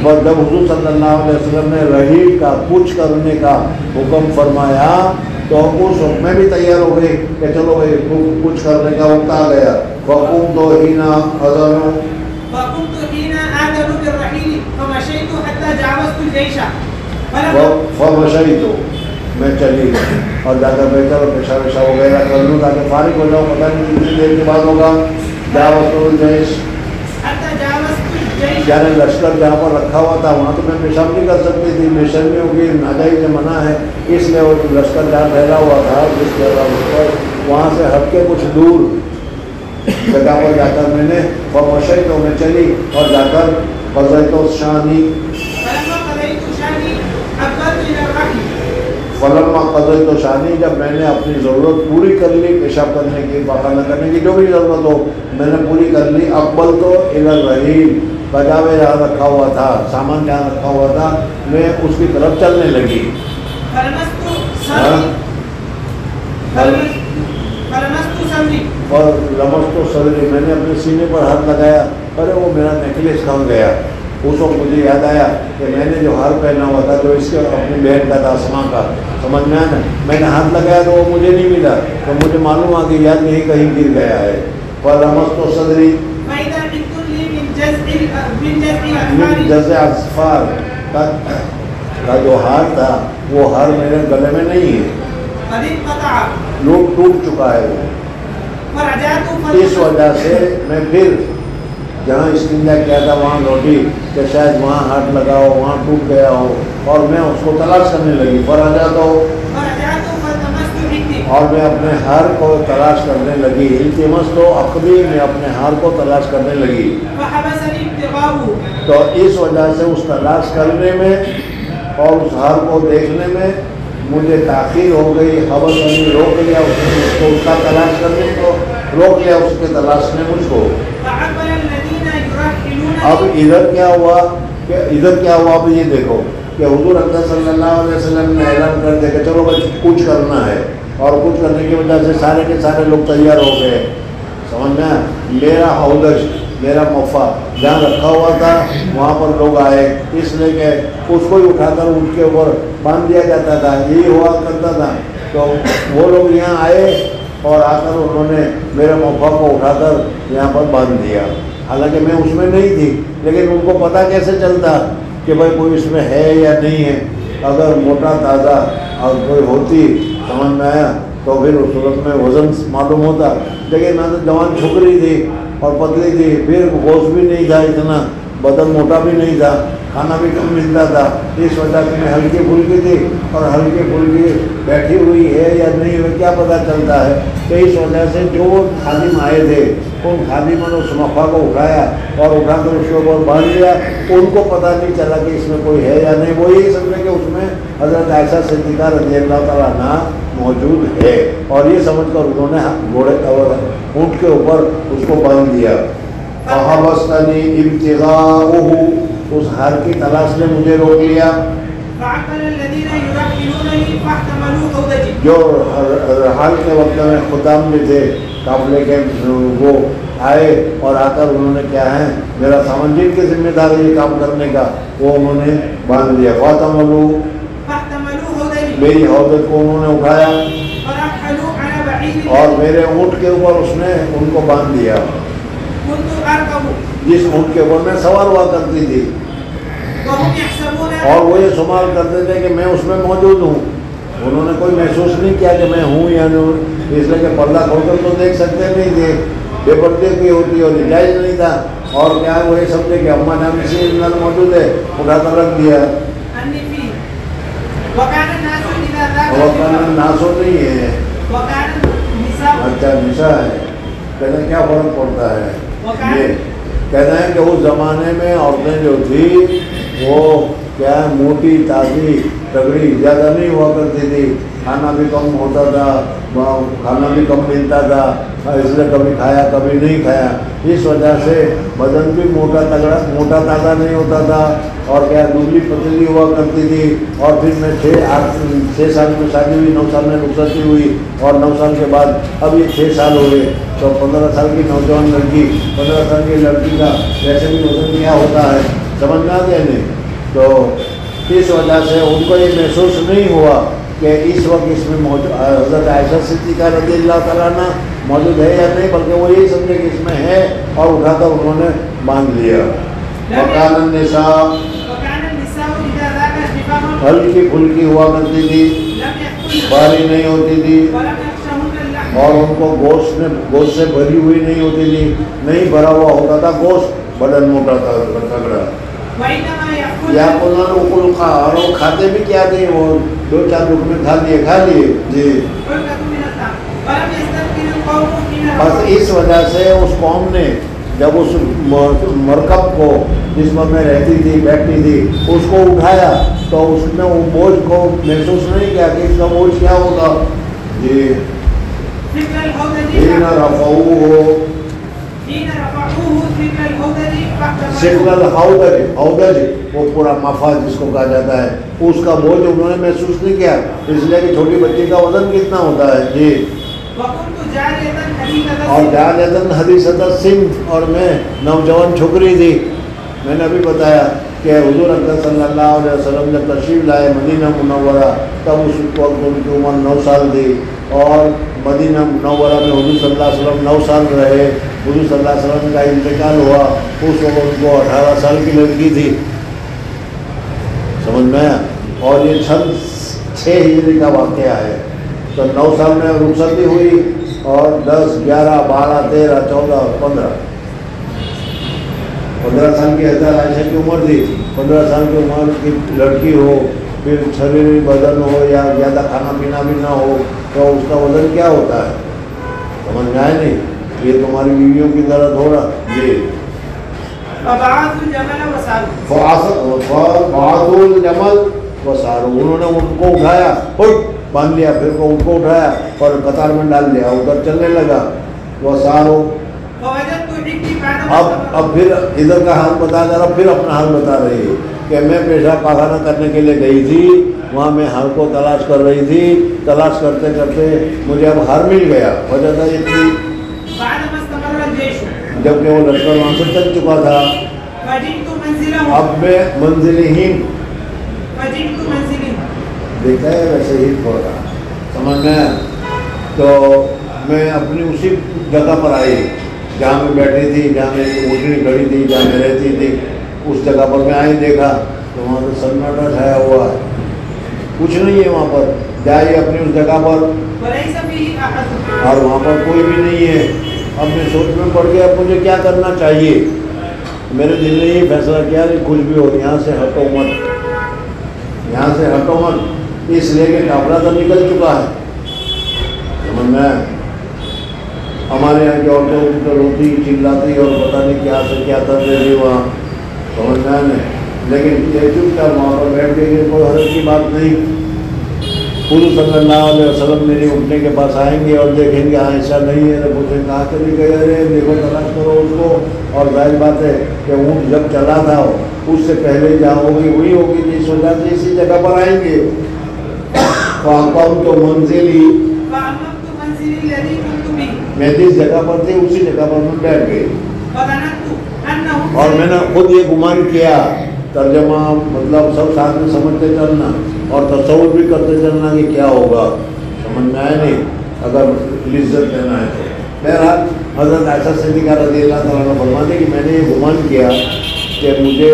بس جب حضور صلی اللہ علیہ وسلم نے رحیل کا کچھ کرنے کا حکم فرمایا تو اس وقت میں بھی تیار ہو گئی کہ چلو بھائی کچھ کرنے کا وقت آ گیا. وقمت حين أذن بالرحيل فمشيت حتى جاوزت الجيش. فمشيت، میں چلی اور جا کر بیٹھا اور پیشاب ویشاب وغیرہ کر لوں تاکہ فارغ ہو جاؤں، پتہ نہیں کتنی دیر کے بعد ہوگا. جاوزت الجيش، یعنی لشکر جہاں پر رکھا ہوا تھا وہاں تو میں پیشاب نہیں کر سکتی تھی، بے شرمی ہوگی، ناجائز منع ہے. اس لیے وہ لشکر جہاں ٹھہرا ہوا تھا جس جگہ وہاں سے ہٹ کے کچھ دور جگہ پر جا کر میں نے فمشیت، میں چلی اور جا کر قضیت شانی، فلما قضیت شانی، جب میں نے اپنی ضرورت پوری کر لی، پیشاب کرنے کی، پاخانہ کرنے کی جو بھی ضرورت ہو میں نے پوری کر لی. اقبل تو الی الرحیل، بجاوے جہاں رکھا ہوا تھا، سامان جہاں رکھا ہوا تھا، میں اس کی طرف چلنے لگی. اور لمست و صدری، میں نے اپنے سینے پر ہاتھ لگایا، ارے وہ میرا نیکلیس کھو گیا. اس وقت مجھے یاد آیا کہ میں نے جو ہار پہنا ہوا تھا جو اس کے اپنی بہن کا تھا اسماء کا، سمجھ میں آیا نا. میں نے ہاتھ لگایا تو وہ مجھے نہیں ملا، تو مجھے معلوم آ کہ یاد نہیں کہیں گر گیا ہے. فلمست و صدری، جزع اصفار کا جو ہار تھا وہ ہار میرے گلے میں نہیں ہے، لوگ ٹوٹ چکا ہے وہ. اس وجہ سے میں پھر جہاں استنجا کیا تھا وہاں لوٹی کہ شاید وہاں ہاتھ لگا ہو، وہاں ٹوٹ گیا ہو، اور میں اس کو تلاش کرنے لگی. فرجعت، اور میں اپنے ہار کو تلاش کرنے لگی. التمس تو عقبی، میں اپنے ہار کو تلاش کرنے لگی. تو اس وجہ سے اس تلاش کرنے میں اور اس ہار کو دیکھنے میں مجھے تاخیر ہو گئی. حبس نے روک لیا اس کو، اس کا تلاش کرنے کو روک لیا، اس کے تلاش نے مجھ کو. اب ادھر کیا ہوا اب یہ دیکھو کہ حضور اکرم صلی اللہ علیہ وسلم نے اعلان کر دیا کہ چلو بھائی کچھ کرنا ہے، اور کچھ کرنے کی وجہ سے سارے کے سارے لوگ تیار ہو گئے. سمجھ میں، میرا حوض، میرا مفا جہاں رکھا ہوا تھا وہاں پر لوگ آئے، اس لیے کہ اس کو ہی اٹھا کر ان کے اوپر باندھ دیا جاتا تھا، یہی ہوا کرتا تھا. تو وہ لوگ یہاں آئے اور آ کر انہوں نے میرے مفا کو اٹھا کر یہاں پر باندھ دیا. حالانکہ میں اس میں نہیں تھی، لیکن ان کو پتہ کیسے چلتا کہ بھائی کوئی اس میں ہے یا نہیں ہے. اگر موٹا تازہ اور کوئی ہوتی، سمجھ میں آیا، تو پھر اس صورت میں وزن معلوم ہوتا. لیکن میں تو جوان چھکری تھی اور پتلی تھی، پھر گوشت بھی نہیں تھا اتنا، بدن موٹا بھی نہیں تھا، کھانا بھی کم ملتا تھا، اس وجہ سے میں ہلکی پھلکی تھی، اور ہلکی پھلکی بیٹھی ہوئی ہے یا نہیں ہوئی کیا پتہ چلتا ہے. تو اس وجہ سے جو خادم آئے تھے ان خادموں نے اس مفا کو اٹھایا اور اٹھا کر اس کے اوپر باندھ لیا. ان کو پتہ نہیں چلا کہ اس میں کوئی ہے یا نہیں. وہ یہی سمجھے کہ اس میں حضرت عائشہ صدیقہ رضی اللہ تعالیٰ عنہ موجود ہے، اور یہ سمجھ کر انہوں نے گھوڑے اور اونٹ کے اوپر اس کو باندھ دیا. فحبسنی ابتغاؤہ، اس ہار کی تلاش نے مجھے روک لیا. فعقل الذين يرحلونني فاحتملوا عودتي، جو رحال کے وقت میں خدام بھی تھے قافلے کے، وہ آئے اور آ کر انہوں نے کیا ہے میرا سامان جن کی ذمہ داری یہ کام کرنے کا وہ انہوں نے باندھ دیا. فاحتملوا عودتي، میری عودت کو انہوں نے اٹھایا فرحلوا على بعير اور میرے اونٹ کے اوپر اس نے ان کو باندھ دیا، كنت اركب جس اونٹ کے اوپر میں سوار ہوا کرتی تھی. وهم يحسبون اور وہ یہ شمار کرتے تھے کہ میں اس میں موجود ہوں. انہوں نے کوئی محسوس نہیں کیا کہ میں ہوں یا نہیں ہوں، اس لیے کہ پردہ کھول کر تو دیکھ سکتے نہیں تھے، بے پردے کی ہوتی اور جائز نہیں تھا. اور کیا وہ یہ سمجھے کہ اماں جان اسی اندر موجود ہے، اٹھا کر رکھ دیا. اني فيه وكان الناس اذا ذاك اور ناسو نہیں ہے، وكان النساء اچھا نشا ہے. کہتے ہیں کیا فرق پڑتا ہے یہ؟ کہتے ہیں کہ اس زمانے میں عورتیں جو تھی وہ کیا ہے موٹی تازی تگڑی زیادہ نہیں ہوا کرتی تھی، کھانا بھی کم ہوتا تھا، کھانا بھی کم ملتا تھا، اس لیے کبھی کھایا کبھی نہیں کھایا. اس وجہ سے بدن بھی موٹا تازہ نہیں ہوتا تھا، اور کیا دبلی پتلی ہوا کرتی تھی. اور پھر میں 6 سال میں شادی ہوئی، 9 سال میں رخصتی ہوئی، اور 9 سال کے بعد اب یہ 6 سال ہو گئے. تو 15 سال کی نوجوان لڑکی، 15 سال کی لڑکی کا ویسے بھی وزن کیا ہوتا ہے سمجھنا کہ نہیں. تو اس وجہ سے ان کو یہ محسوس نہیں ہوا کہ اس وقت اس میں حضرت عائشہ صدیقہ رضی اللہ تعالیٰ عنہ موجود ہے یا نہیں، بلکہ وہ یہی سمجھے کہ اس میں ہے اور اٹھا کر انہوں نے باندھ لیا. وکان النساء، ہلکی پھلکی ہوا کرتی تھی، بھاری نہیں ہوتی تھی، اور ان کو گوشت سے بھری ہوئی نہیں ہوتی تھی، نہیں بھرا ہوا ہوتا تھا گوشت، بدن موٹا تھا تگڑا. یا انہوں نے اور وہ کھاتے بھی کیا تھے، وہ 2-4 لقمے کھا لیے. جی بس اس وجہ سے اس قوم نے جب اس مرکب کو جس میں رہتی تھی بیٹھتی تھی اس کو اٹھایا تو اس نے وہ بوجھ کو محسوس نہیں کیا کہ اس کا بوجھ کیا ہوگا. جی وہ پورا مفا جس کو کہا جاتا ہے اس کا بوجھ انہوں نے محسوس نہیں کیا، اس لیے کہ چھوٹی بچی کا وزن کتنا ہوتا ہے. جی اور جالیتاً حدیثتاً سنگھ، اور میں نوجوان چھوکری تھی. میں نے ابھی بتایا کہ حضور اکرم صلی اللہ علیہ وسلم جب تشریف لائے مدینہ منورہ تب اس وقت ان کی عمر 9 سال تھی، اور مدینہ منورہ میں حضور صلی اللہ علیہ وسلم 9 سال رہے. حضور صلی اللہ علیہ وسلم کا انتقال ہوا اس وقت ان کو 18 سال کی لڑکی تھی، سمجھ میں. اور یہ 6 ہجری کا واقعہ ہے. تو 9 سال میں رخصتی ہوئی، اور 10 11 12 13 14 15 سال کی حضرت عائشہ کی عمر تھی. 15 سال کی عمر کی لڑکی ہو، پھر شریری بدن ہو یا زیادہ کھانا پینا بھی نہ ہو تو اس کا وزن کیا ہوتا ہے سمجھ میں آئے نہیں. یہ تمہاری بیویوں کی طرح تھوڑا. جی فَعَاثُوا الْجَمَلَ وَسَارُوا، انہوں نے ان کو اٹھایا، باندھ لیا، پھر ان کو اٹھایا اور قطار میں ڈال لیا، ادھر چلنے لگا. وَسَارُوا، اب پھر ادھر کا حال بتا جا رہا، پھر اپنا حال بتا رہی ہے کہ میں پیشاب پاخانہ کرنے کے لیے گئی تھی، وہاں میں ہر کو تلاش کر رہی تھی، تلاش کرتے کرتے مجھے اب ہر مل گیا. وجہ تھا یہ تھی جبکہ وہ لشکر وہاں سے چل چکا تھا. اب میں منزلہم دیکھا ہے ویسے ہی تھوڑا سمجھ میں. تو میں اپنی اسی جگہ پر آئی جہاں میں بیٹھی تھی، جہاں میں اٹھنی کھڑی تھی، جہاں میں رہتی تھی، اس جگہ پر میں آئی دیکھا تو وہاں سے سناٹا چھایا ہوا ہے، کچھ نہیں ہے وہاں پر. جائے اپنی اس جگہ پر اور وہاں پر کوئی بھی نہیں ہے. اب میں سوچ میں پڑ گیا اب مجھے کیا کرنا چاہیے. میرے دل نے یہ فیصلہ کیا کہ کچھ بھی ہو یہاں سے ہٹو مت، یہاں سے ہٹو مت، اس لیے کہ قافلہ تو نکل چکا ہے. سمجھ میں ہمارے یہاں کی عورتیں تو روتی چلاتی اور پتہ نہیں کیا سے کیا تھا دے دی وہاں، سمجھ میں نہیں. لیکن یہ چپ چاپ وہاں پر بیٹھ گئی، کوئی حرج کی بات نہیں. حضور صلی اللہ علیہ وسلم میری اٹھنے کے پاس آئیں گے اور دیکھیں گے ہاں ایسا نہیں ہے، تو پوچھیں کہاں چلی گئی؟ ارے دیکھو تلاش کرو اس کو. اور ظاہر بات ہے کہ اونٹ جب چلا تھا اس سے پہلے جہاں ہوگی وہی ہوگی، جس وجہ سے اسی جگہ پر آئیں گے. تو منزلی میں جس جگہ پر تھی اسی جگہ پر میں بیٹھ گئی. اور میں نے خود یہ گمان کیا، ترجمہ مطلب سب ساتھ میں سمجھتے چلنا اور تصور بھی کرتے چلنا کہ کیا ہوگا. سمجھ میں آئے نہیں اگر لذت دینا ہے تو. بہرحال حضرت عائشہ صدیقہ رضی اللہ تعالیٰ عنہ فرماتے کہ میں نے یہ گمان کیا کہ مجھے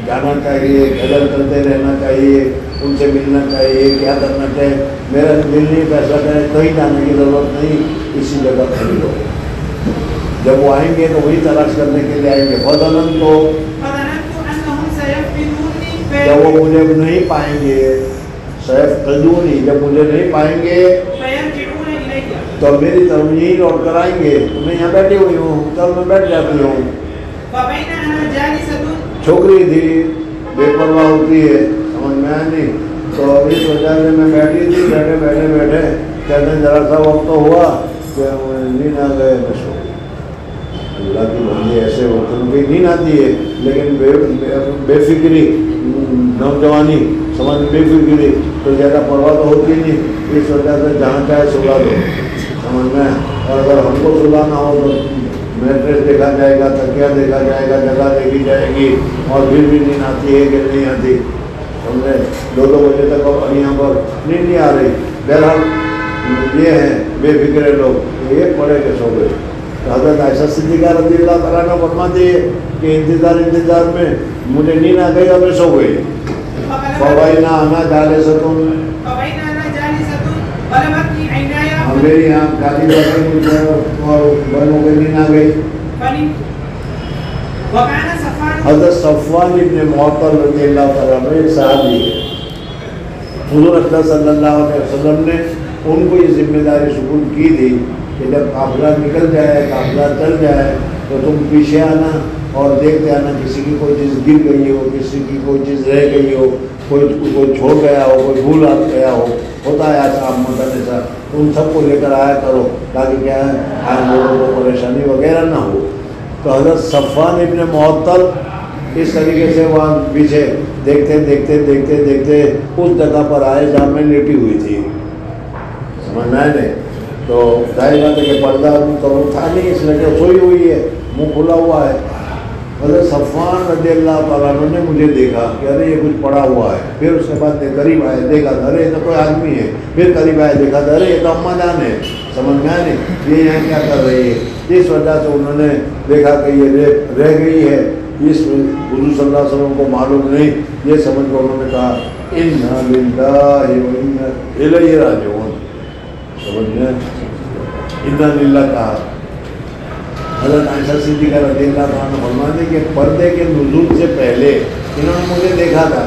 جانا چاہیے، قدر کرتے رہنا چاہیے، ان سے ملنا چاہیے، کیا کرنا چاہیے. میرا دل نہیں فیصلہ کرے کہیں جانے کی ضرورت نہیں، اسی جگہ کھڑی ہو. جب وہ آئیں گے تو وہی تلاش کرنے کے لیے آئیں گے. فضلاً تو جب وہ مجھے نہیں پائیں گے، سیفقدونی جب مجھے نہیں پائیں گے تو میری طرف یہی لوٹ کر آئیں گے. میں یہاں بیٹھی ہوئی ہوں، چل میں بیٹھ جاتی ہوں. چھوکری تھی، بے پرواہ ہوتی ہے، سمجھ میں آئے نہیں. تو اس وجہ سے میں بیٹھی تھی، بیٹھے کہتے ہیں ذرا سا وقت تو ہوا کہ نیند آ گئے، میں سو گئی. اللہ کی بندی ایسے ہوتے ہیں کہ نیند آتی ہے لیکن بے فکری نوجوانی سمجھ بے فکری تو زیادہ پرواہ تو ہوتی نہیں. اس وجہ سے جہاں چاہے سلا دو، سمجھ میں. اور اگر ہم کو سلانا ہو تو میٹریس دیکھا جائے گا، تکیہ دیکھا جائے گا، جگہ دیکھی جائے گی، اور پھر بھی نیند آتی ہے کہ نہیں آتی. سمجھے 2 بجے تک یہاں پر نیند نہیں آ رہی. بہرحال یہ ہیں بے فکرے لوگ، یہ پڑھے کے سو گئے. تو حضرت عائشہ صدیقہ رضی اللہ تعالیٰ عنہ فرماتی ہے کہ انتظار میں مجھے نیند آ گئی اور میں سو گئی. فوائنا انا جالستٌ، میری آنکھ کالی ہو گئی اور بند ہو گئی، نیند آ گئی. حضرت صفوان ابن معطل رضی اللہ تعالیٰ عنہ ایک صحابی ہے. حضور اکرم صلی اللہ علیہ وسلم نے ان کو یہ ذمہ داری سپرد کی تھی کہ جب قافلہ نکل جائے، قافلہ چل جائے تو تم پیچھے آنا اور دیکھتے آنا کسی کی کوئی چیز گر گئی ہو، کسی کی کوئی چیز رہ گئی ہو، کوئی چھوڑ گیا ہو، کوئی بھول آ گیا ہو. ہوتا ہے ایسا مطلب ایسا، ان سب کو لے کر آیا کرو تاکہ کیا ہے آج لوگوں کو پریشانی وغیرہ نہ ہو. تو حضرت صفوان ابن معطل اس طریقے سے وہاں پیچھے دیکھتے اس جگہ پر آئے جہاں میں لیٹی ہوئی تھی. سمجھ میں آئے نہیں. تو ظاہر بات ہے کہ پردہ تو تھا نہیں، اس لیے کہ سوئی ہوئی ہے، منہ کھلا ہوا ہے. حضرت صفوان رضی اللہ تعالیٰ عنہ نے مجھے دیکھا کہ ارے یہ کچھ پڑا ہوا ہے. پھر اس کے بعد قریب آئے، دیکھا ارے یہ تو کوئی آدمی ہے. پھر قریب آئے، دیکھا ارے یہ تو اماں جان ہے. سمجھ میں آئے نہیں یہ یہاں کیا کر رہی ہے. اس وجہ سے انہوں نے دیکھا کہ یہ رہ گئی ہے، اس حضور صلی اللہ علیہ وسلم کو معلوم نہیں. یہ سمجھ کر انہوں نے کہا انا للہ و انا الیہ راجعون. سمجھ میں انا للہ کہا. حضرت عائشہ صدیقہ رضی اللہ عنہ فرماتے کہ پردے کے نزول سے پہلے انہوں نے مجھے دیکھا تھا،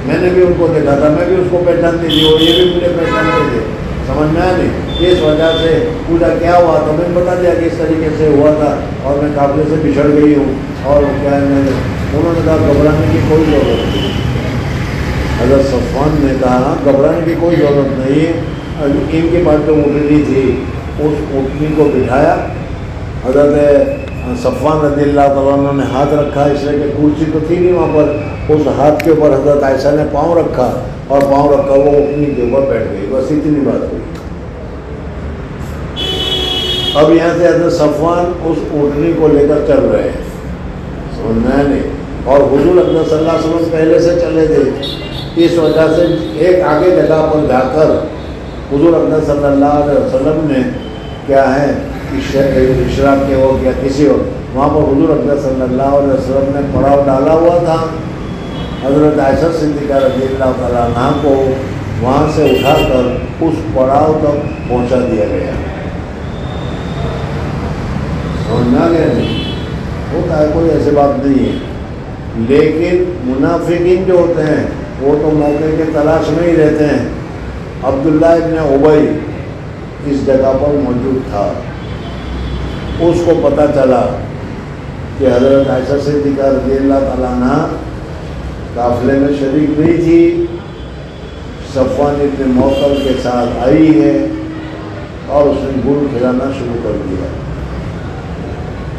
میں نے بھی ان کو دیکھا تھا، میں بھی اس کو پہچانتی تھی اور یہ بھی مجھے پہچانتے تھے. سمجھ میں آیا نہیں. اس وجہ سے پوچھا کیا ہوا تو میں نے بتا دیا کہ اس طریقے سے ہوا تھا اور میں قافلے سے بچھڑ گئی ہوں. اور کیا ہے انہوں نے کہا گھبرانے کی کوئی ضرورت نہیں. حضرت صفوان نے کہا گھبرانے کی کوئی ضرورت نہیں. ان کے پاس جو اونٹنی تھی اس اونٹنی کو بٹھایا. حضرت صفوان رضی اللہ تعالیٰ عنہ نے ہاتھ رکھا، اس لیے کہ کرسی تو تھی نہیں وہاں پر. اس ہاتھ کے اوپر حضرت عائشہ نے پاؤں رکھا اور پاؤں رکھا وہ اونٹنی کے اوپر بیٹھ گئی. بس اتنی بات ہوئی. اب یہاں سے حضرت صفوان اس اونٹنی کو لے کر چل رہے ہیں. سمجھنا نہیں. اور حضور اکرم صلی اللہ علیہ وسلم پہلے سے چلے تھے، اس وجہ سے ایک آگے جگہ پر جا کر حضور اکرم صلی اللہ علیہ وسلم نے کیا ہے اشراق کے وقت یا کسی وقت وہاں پر حضور اکرم صلی اللہ علیہ وسلم نے پڑاؤ ڈالا ہوا تھا. حضرت عائشہ صدیقہ رضی اللہ تعالیٰ عنہ کو وہاں سے اٹھا کر اس پڑاؤ تک پہنچا دیا گیا. سمجھنا گیا نہیں. ہوتا ہے، کوئی ایسی بات نہیں ہے. لیکن منافقین جو ہوتے ہیں وہ تو موقع کے تلاش میں ہی رہتے ہیں. عبداللہ ابن ابی اس جگہ پر موجود تھا. اس کو پتہ چلا کہ حضرت عائشہ صدیقہ رضی اللہ تعالیٰ عنہ قافلے میں شریک نہیں تھی، صفوان ابن معطل کے ساتھ آئی ہے اور اس نے گل کھلانا شروع کر دیا.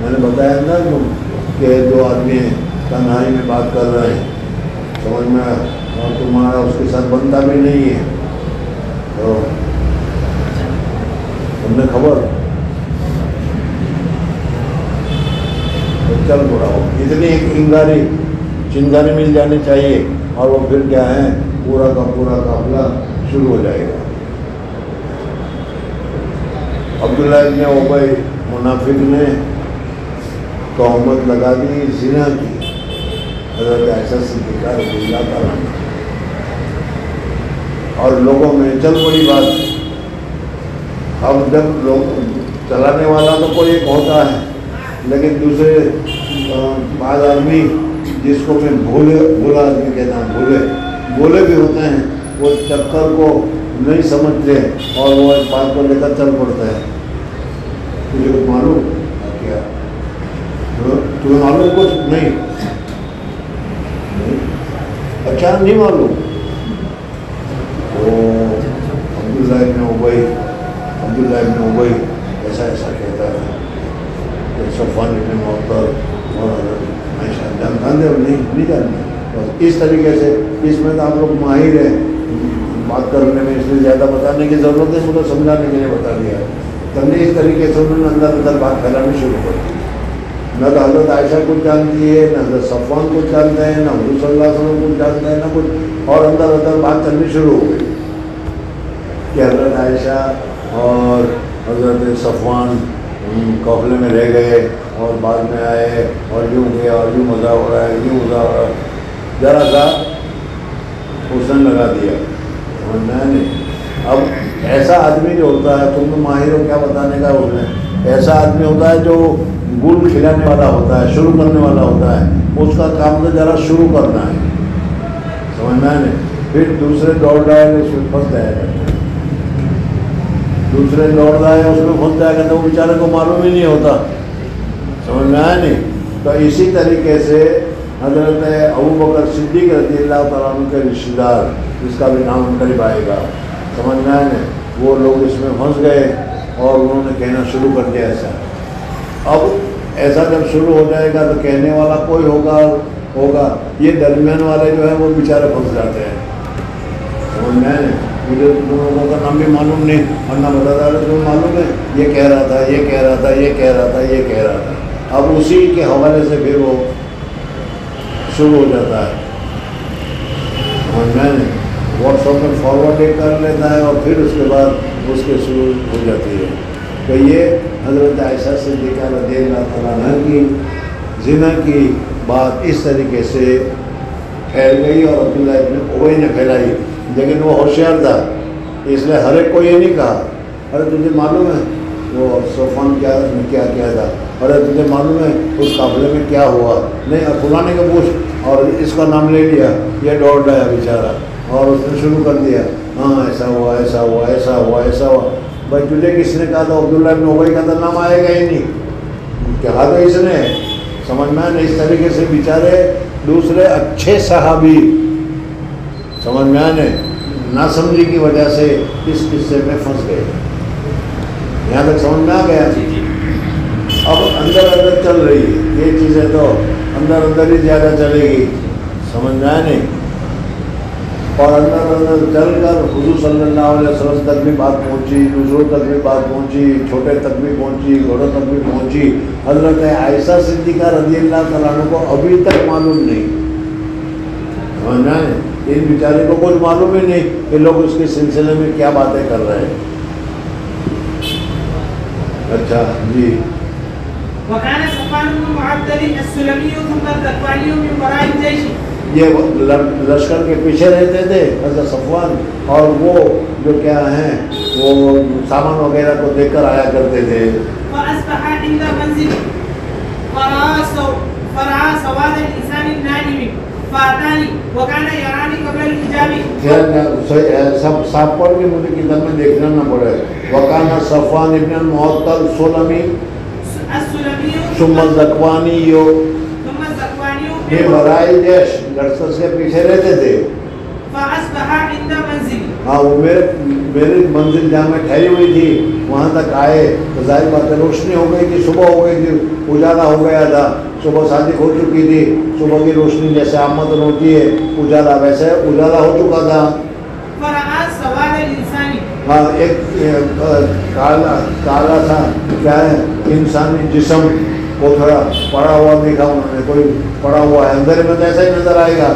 میں نے بتایا نا کہ دو آدمی تنہائی میں بات کر رہے ہیں، سمجھ میں، اور تمہارا اس کے ساتھ بنتا بھی نہیں ہے، تو تم نے خبر تو چل پڑا ہو. اتنی ایک چنگاری مل جانی چاہیے اور وہ پھر کیا ہے، پورا کا پورا قافلہ شروع ہو جائے گا. عبداللہ ابن ابی منافق نے تہمت لگا دی زنا کی حضرت عائشہ صدیقہ رضی اللہ تعالیٰ عنہ، اور لوگوں میں چل پڑی بات. اب جب لوگ چلانے والا تو کوئی ایک ہوتا ہے، لیکن دوسرے بعض آدمی جس کو میں بھولا آدمی کہتا ہوں، بھولے بھی ہوتے ہیں، وہ چکر کو نہیں سمجھتے اور وہ اس بات کو لے کر چل پڑتے ہیں. تجھے کچھ معلوم کیا؟ تمہیں معلوم کچھ نہیں؟ اچھا نہیں معلوم. عبداللہ ابن ابی ایسا کہتا ہے کہ صفوان ابن معطل اور عائشہ جانتے ہو؟ نہیں جانتے. بس اس طریقے سے اس میں تو آپ لوگ ماہر ہیں بات کرنے میں، اس لیے زیادہ بتانے کی ضرورت ہے، مجھے سمجھانے کے لیے بتا دیا. تم نے اس طریقے سے انہوں نے اندر بات پھیلانی شروع کر دی. نہ تو حضرت عائشہ کچھ جانتی ہے، نہ حضرت صفوان کچھ جانتے ہیں، نہ حضور صلی اللہ علیہ وسلم کچھ جانتے ہیں، نہ کچھ، اور اندر بات چلنی شروع ہو گئی کہ حضرت عائشہ اور حضرت صفوان قافلے میں رہ گئے اور بعد میں آئے اور یوں گیا اور یوں مزہ ہو رہا ہے، یوں مزہ ہو رہا ہے. ذرا سا اس نے لگا دیا. میں نے اب ایسا آدمی جو ہوتا ہے، تم تو ماہر ہو کیا بتانے کا، اس میں ایسا آدمی ہوتا ہے جو گل کھلانے والا ہوتا ہے، شروع کرنے والا ہوتا ہے. اس کا کام تو ذرا شروع کرنا ہے، سمجھ میں نہیں. پھر دوسرے دوڑ رہے ہیں اس میں پھنس جائے گا، دوسرے دوڑ رہا ہے اس میں پھنس جائے گا، تو وہ بیچارے کو معلوم ہی نہیں ہوتا. سمجھ میں آیا نہیں. تو اسی طریقے سے حضرت ابوبکر صدیق رضی اللہ تعالیٰ عنہ کے رشتہ دار، جس کا بھی نام ان قریب آئے گا، سمجھ میں آئے نہیں، وہ لوگ اس میں پھنس گئے اور انہوں نے کہنا شروع کر دیا ایسا. اب ایسا جب شروع ہو جائے گا تو کہنے والا کوئی ہوگا. یہ درمیان والے جو ہیں وہ بیچارے پھنس جاتے ہیں. سمجھ میں آئے نہیں. مجھے تم لوگوں کا نام بھی معلوم نہیں اور نہ بتا رہا تمہیں معلوم ہے، یہ کہہ رہا تھا، یہ کہہ رہا تھا، یہ کہہ رہا تھا، یہ کہہ رہا تھا. اب اسی کے حوالے سے پھر وہ شروع ہو جاتا ہے. اور میں نے واٹس ایپ میں فارورڈ کر لیتا ہے اور پھر اس کے بعد اس کے شروع ہو جاتی ہے. تو یہ حضرت عائشہ صدیقہ رضی اللہ تعالیٰ عنہ کی زنا کی بات اس طریقے سے پھیل گئی اور عبداللہ ابن ابی نے پھیلائی. لیکن وہ ہوشیار تھا، اس لیے ہر ایک کو یہ نہیں کہا ارے تجھے معلوم ہے وہ صفوان کیا تھا، ارے تجھے معلوم ہے اس قافلے میں کیا ہوا، نہیں فلانے کا پوچھ، اور اس کا نام لے لیا. یہ دوڑ رہا ہے بیچارہ اور اس نے شروع کر دیا، ہاں ایسا ہوا، ایسا ہوا، ایسا ہوا، ایسا ہوا. بھائی تجھے کس نے کہا تھا عبداللہ ابن ابی کا تو نام آئے گا ہی نہیں، کہا تو اس نے. سمجھ میں نہیں. اس طریقے سے بیچارے دوسرے اچھے صحابی، سمجھ میں آنے، نہ سمجھی کی وجہ سے اس قصے میں پھنس گئے. یہاں تک سمجھ میں آ گیا. اب اندر چل رہی ہے یہ چیزیں، تو اندر ہی زیادہ چلے گی، سمجھ میں آئے نہیں. اور اندر چل کر حضور صلی اللہ علیہ وسلم تک بھی بات پہنچی، دوسروں تک بھی بات پہنچی، چھوٹے تک بھی پہنچی، بڑوں تک بھی پہنچی. حضرت عائشہ صدیقہ رضی اللہ تعالیٰ عنہ کو ابھی تک معلوم نہیں، سمجھ میں آئے. ان بیچارے کو کچھ معلوم ہی نہیں کہ لوگ اس کے سلسلے میں کیا باتیں کر رہے ہیں. اچھا جی. وكان صفوان بن معطل السلمي ثم الذكواني من وراء الجيش. یہ لشکر کے پیچھے رہتے تھے حضرت صفوان، اور وہ جو کیا ہیں وہ سامان وغیرہ کو دیکھ کر آیا کرتے تھے. فأصبح عند منزل فرأى سواد الإنسان النائم فأتاني وكان يراني قبل الحجاب. سب صاف پڑھ کے مجھے کتاب میں دیکھنا نہ پڑے. وکانا صفوان ابن المعطل سلمی ثم الزکوانی یہ برائے جیش لڑکس کے پیچھے رہتے تھے. فأصبح عند منزل. ہاں وہ میری منزل جہاں میں ٹھہری ہوئی تھی وہاں تک آئے تو ظاہر بات ہے روشنی ہو گئی تھی, صبح ہو گئی تھی, اجالا ہو گیا تھا, صبح صادق ہو چکی تھی. صبح کی روشنی جیسے آمدن ہوتی ہے اجالا ویسے اجالا ہو چکا تھا. فرأى سواد الإنسان. ہاں ایک کالا تھا کیا ہے انسانی جسم کو تھوڑا پڑا ہوا دیکھا انہوں نے, کوئی پڑا ہوا ہے اندر میں, ایسا ہی نظر آئے گا.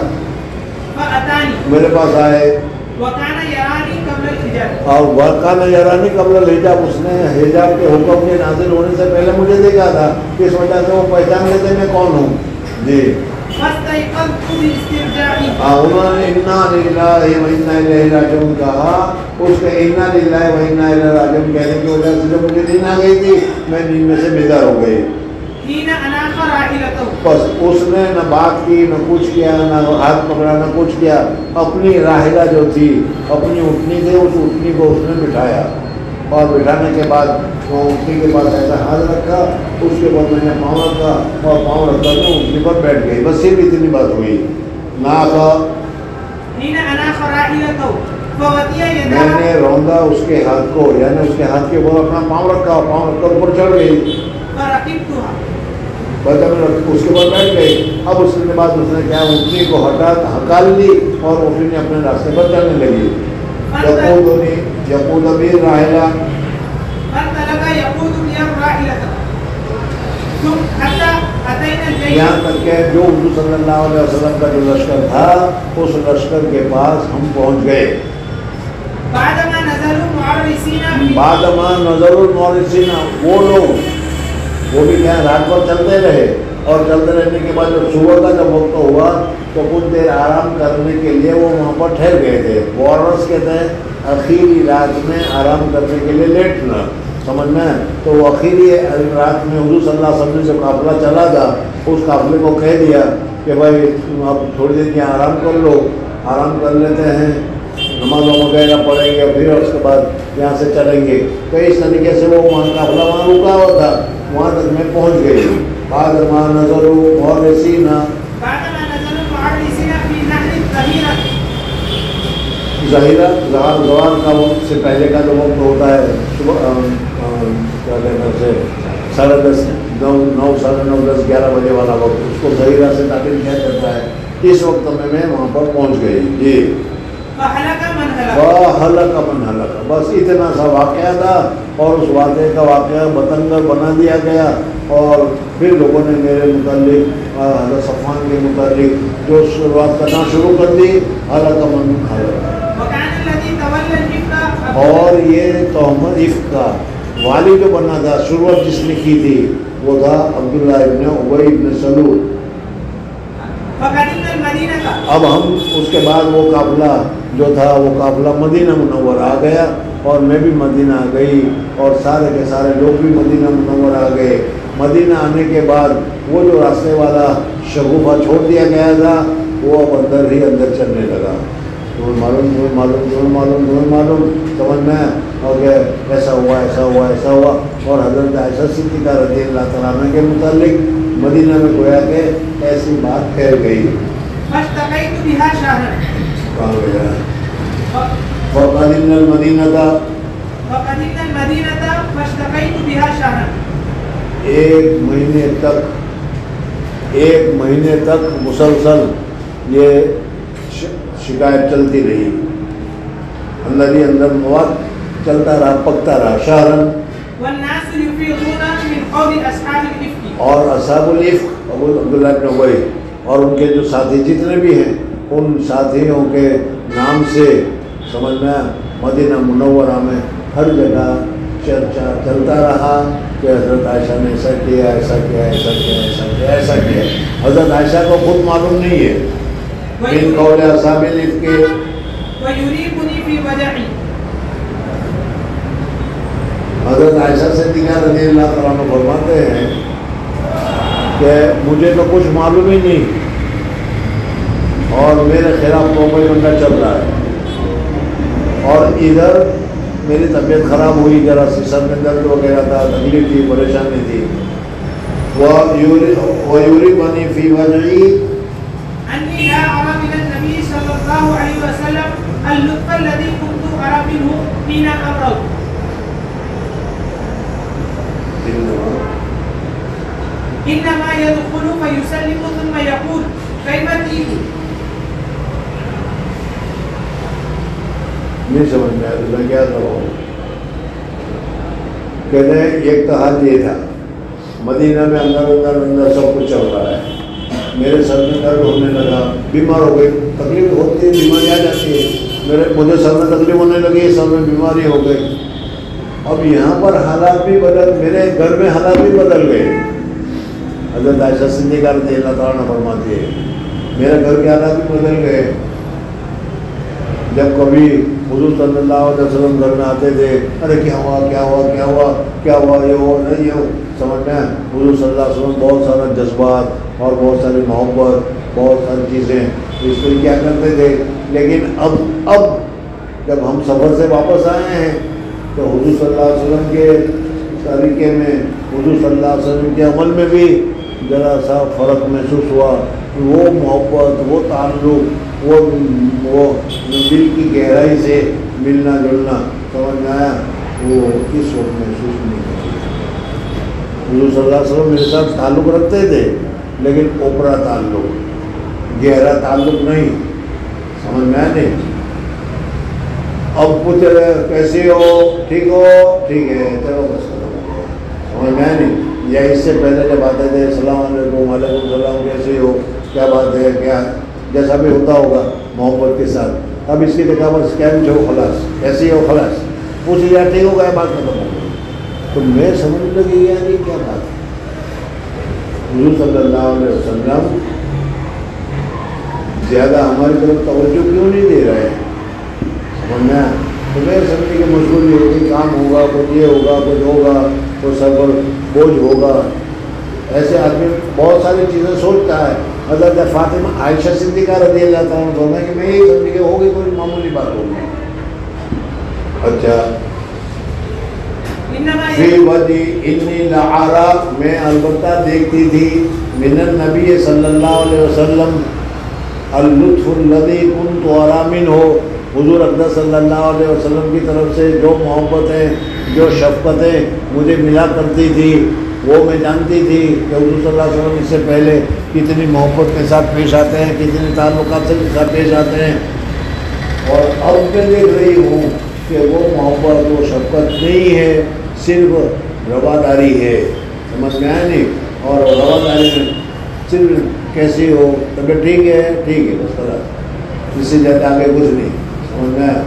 فأتاني میرے پاس آئے وكان يراني قبل الحجاب. اور وکان یرانی قبل الحجاب, اس نے حجاب کے حکم کے نازل ہونے سے پہلے مجھے دیکھا تھا, اس وجہ سے وہ پہچان لیتے میں کون ہوں. جی فاستيقظت باسترجاعي. انہوں نے انا للہ و انا الیہ راجعون کہا. اس کے انا للہ و انا الیہ راجعون کہنے کی وجہ سے جب مجھے نیند آ گئی تھی میں نیند میں سے بیدار ہو گئی. حين أناخ راحلته. بس اس نے نہ بات کی نہ کچھ کیا, نہ ہاتھ پکڑا نہ کچھ کیا. اپنی راحلہ جو تھی اپنی اٹھنی تھی اس اٹھنی کو اس نے بٹھایا اور بٹھانے کے بعد وہ اٹھنی کے پاس ایسا ہاتھ رکھا, اس کے بعد میں نے پاؤں رکھا اور پاؤں رکھ کر میں اٹھنی پر بیٹھ گئی. بس یہ بھی اتنی بات ہوئی. حين أناخ راحلته فوطئ میں يداه. نے روندا اس کے ہاتھ کو, یعنی اس کے ہاتھ کے اوپر اپنا پاؤں رکھا اور پاؤں رکھ کر اوپر چڑھ گئی. فركبتها. اس کے بعد بیٹھ گئی. اب اس کے بعد اس نے کیا اٹھنی کو ہکال لی اور اٹھنی نے اپنے راستے پر چلنے لگی. یقود بھی راحلہ فانطلق يقود بي الراحلة ثم حتى أتينا الجيش. یہاں تک کہ جو حضور صلی اللہ علیہ وسلم کا جو لشکر تھا اس لشکر کے پاس ہم پہنچ گئے. بعدما نزلوا معرسين بعدما نظر المورثین, وہ لوگ وہ بھی کیا رات بھر چلتے رہے اور چلتے رہنے کے بعد جب صبح کا جب وقت ہوا تو کچھ دیر آرام کرنے کے لیے وہ وہاں پر ٹھہر گئے تھے. وارس کہتے ہیں اخیری رات میں آرام کرنے کے لیے لیٹنا, سمجھ میں. تو وہ اخیری رات میں حضور صلی اللہ علیہ وسلم سے قافلہ چلا تھا, اس قافلے کو کہہ دیا کہ بھائی اب تھوڑی دیر یہاں آرام کر لو, آرام کر لیتے ہیں, نماز وغیرہ پڑھیں گے پھر اس کے بعد یہاں سے چلیں گے. تو اس طریقے سے وہ وہاں قافلہ وہاں رکا ہوا تھا, وہاں تک میں پہنچ گئی. بعد ما نظروا معرسین في نهر الظهيرة. ظہیرہ زوال کا وقت سے پہلے کا جو وقت ہوتا ہے صبح کیا کہتے ہیں 10:30 9 9:30 10 11 بجے والا وقت, اس کو ظہیرہ سے تعبیر کیا جاتا ہے. اس وقت میں وہاں پر پہنچ گئی. جی فهلك من هلك. حلق من حلق, بس اتنا سا واقعہ تھا اور اس واقعے کا واقعہ بتنگر بنا دیا گیا. اور پھر لوگوں نے میرے متعلق حضرت صفوان کے متعلق جو شروعات کرنا شروع کر دی. حلق من حلق. وكان الذي تولى الإفك. اور یہ تہمت عفق کا والی جو بنا تھا, شروعات جس نے کی تھی وہ تھا عبداللہ ابن ابی ابن سلول. فقدمنا المدینہ. اب ہم اس کے بعد وہ قافلہ جو تھا وہ قافلہ مدینہ منور آ گیا اور میں بھی مدینہ آ گئی اور سارے کے سارے لوگ بھی مدینہ منور آ گئے. مدینہ آنے کے بعد وہ جو راستے والا شگوفہ چھوڑ دیا گیا تھا وہ اب اندر ہی اندر چلنے لگا. تمہیں معلوم سمجھ میں اور کہ ایسا ہوا ایسا ہوا ایسا ہوا. اور حضرت عائشہ صدیقہ رضی اللہ تعالیٰ عنہ کے متعلق مدینہ میں گویا کہ ایسی بات پھیل گئی. فاشتقیت بها شهرا. کہاں گیا فقدمنا المدینہ فاشتقیت بها شهرا. ایک مہینے تک مسلسل یہ شکایت چلتی رہی, اندر ہی اندر مواد چلتا رہا, پکتا رہا. شہرن والناس يفيضون من قول اصحاب الافك. اور اصحاب الافک ابو عبداللہ ابن ابی اور ان کے جو ساتھی جتنے بھی ہیں ان ساتھیوں کے نام سے سمجھ میں مدینہ منورہ میں ہر جگہ چرچا چلتا رہا کہ حضرت عائشہ نے ایسا کیا ایسا کیا ایسا کیا ایسا کیا ایسا کیا. حضرت عائشہ کو خود معلوم نہیں ہے من قول اصحاب الافک. ويريبني في وجعي. حضرت عائشہ صدیقہ رضی اللہ تعالیٰ عنہ فرماتے ہیں کہ مجھے تو کچھ معلوم ہی نہیں اور میرے خلاف پروپیگنڈا چل رہا ہے، اور ادھر میری طبیعت خراب ہوئی، ذرا سی سر میں درد وغیرہ تھا، تکلیف تھی، پریشانی تھی، وَيُرِبَنِي فِي وَجْعِي أني لا أرى من النبي صلى الله عليه وسلم اللطف الذي كنت أرى منه حين أمره. إنما يدخل فيسلم ثم يقول كيف تجيب. نہیں سمجھ میں آیا میں کیا کروں. کہتے ہیں ایک تو حال یہ تھا، مدینہ میں اندر سب کچھ چل رہا ہے، میرے سر میں درد ہونے لگا، بیمار ہو گئی، تکلیف ہوتی ہے، بیماری آ جاتی ہے، مجھے سر میں تکلیف ہونے لگی، سر میں بیماری ہو گئی. اب یہاں پر حالات بھی میرے گھر میں حالات بھی بدل گئے. حضرت عائشہ صدیقہ رضی اللہ تعالیٰ عنہ فرماتی ہے میرے گھر کے حالات بھی بدل گئے. جب کبھی حضور صلی اللہ علیہ وسلم گھر میں آتے تھے، ارے کیا ہوا کیا ہوا کیا ہوا کیا ہوا، یہ ہو نہیں یہ ہو، سمجھنا ہے حضور صلی اللہ علیہ وسلم بہت سارا جذبات اور بہت ساری محبت، بہت ساری چیزیں اس کو کیا کرتے تھے. لیکن اب جب ہم سفر سے واپس آئے ہیں تو حضور صلی اللہ علیہ وسلم کے طریقے میں، حضور صلی اللہ علیہ وسلم کے عمل میں بھی ذرا سا فرق محسوس ہوا. وہ محبت، وہ تعلق، وہ دل کی گہرائی سے ملنا جلنا، سمجھ میں آیا، وہ اس وقت محسوس نہیں کرتے. حضور صلی اللہ علیہ وسلم میرے ساتھ تعلق رکھتے تھے لیکن اوپرا تعلق، گہرا تعلق نہیں. سمجھ میں آیا نہیں. اب پوچھ رہے کیسے ہو، ٹھیک ہو، ٹھیک ہے چلو بس سمجھ میں آیا نہیں. یا اس سے پہلے جب آتے تھے السلام علیکم، وعلیکم السلام، کیسے ہو، کیا بات ہے، کیا جیسا بھی ہوتا ہوگا محبت کے ساتھ. اب اس کی دیکھا بس کیا پوچھو خلاص، کیسی ہو خلاص، پوچھ لیا ٹھیک ہو گیا، بات ختم ہو گئی. تو میں سمجھ لگی یعنی کیا بات ہے. حضور صلی اللہ علیہ وسلم زیادہ ہماری طرف توجہ کیوں نہیں دے رہے ہیں. سمجھنا تو میں سمجھے کہ مشغول یہ ہوگی، کام ہوگا، کچھ یہ ہوگا، کچھ ہوگا، کوئی سر پر بوجھ ہوگا. ایسے آدمی بہت ساری چیزیں سوچتا ہے. حضرت فاطمہ عائشہ صدیقہ رضی اللہ تعالیٰ عنہ فرمایا کہ میں یہی سمجھی کہ ہوگی کوئی معمولی بات ہوگی. اچھا فی وجی انی لعارا، میں البتہ دیکھتی تھی، من النبی صلی اللہ علیہ وسلم اللطف الذی کنت ارا منہ، حضور اقدس صلی اللہ علیہ وسلم کی طرف سے جو محبتیں، جو شفقتیں مجھے ملا کرتی تھی وہ میں جانتی تھی کہ حضور صلی اللہ علیہ وسلم اس سے پہلے کتنی محبت کے ساتھ پیش آتے ہیں، کتنے تعلقات سے ساتھ پیش آتے ہیں. اور اب میں دیکھ رہی ہوں کہ وہ محبت، وہ شفقت نہیں ہے، صرف رواداری ہے. سمجھ میں آیا نہیں. اور رواداری میں صرف کیسی ہو، طبیعت ٹھیک ہے، ٹھیک ہے بس خلاص، اس سے زیادہ آگے کچھ نہیں. سمجھ میں آیا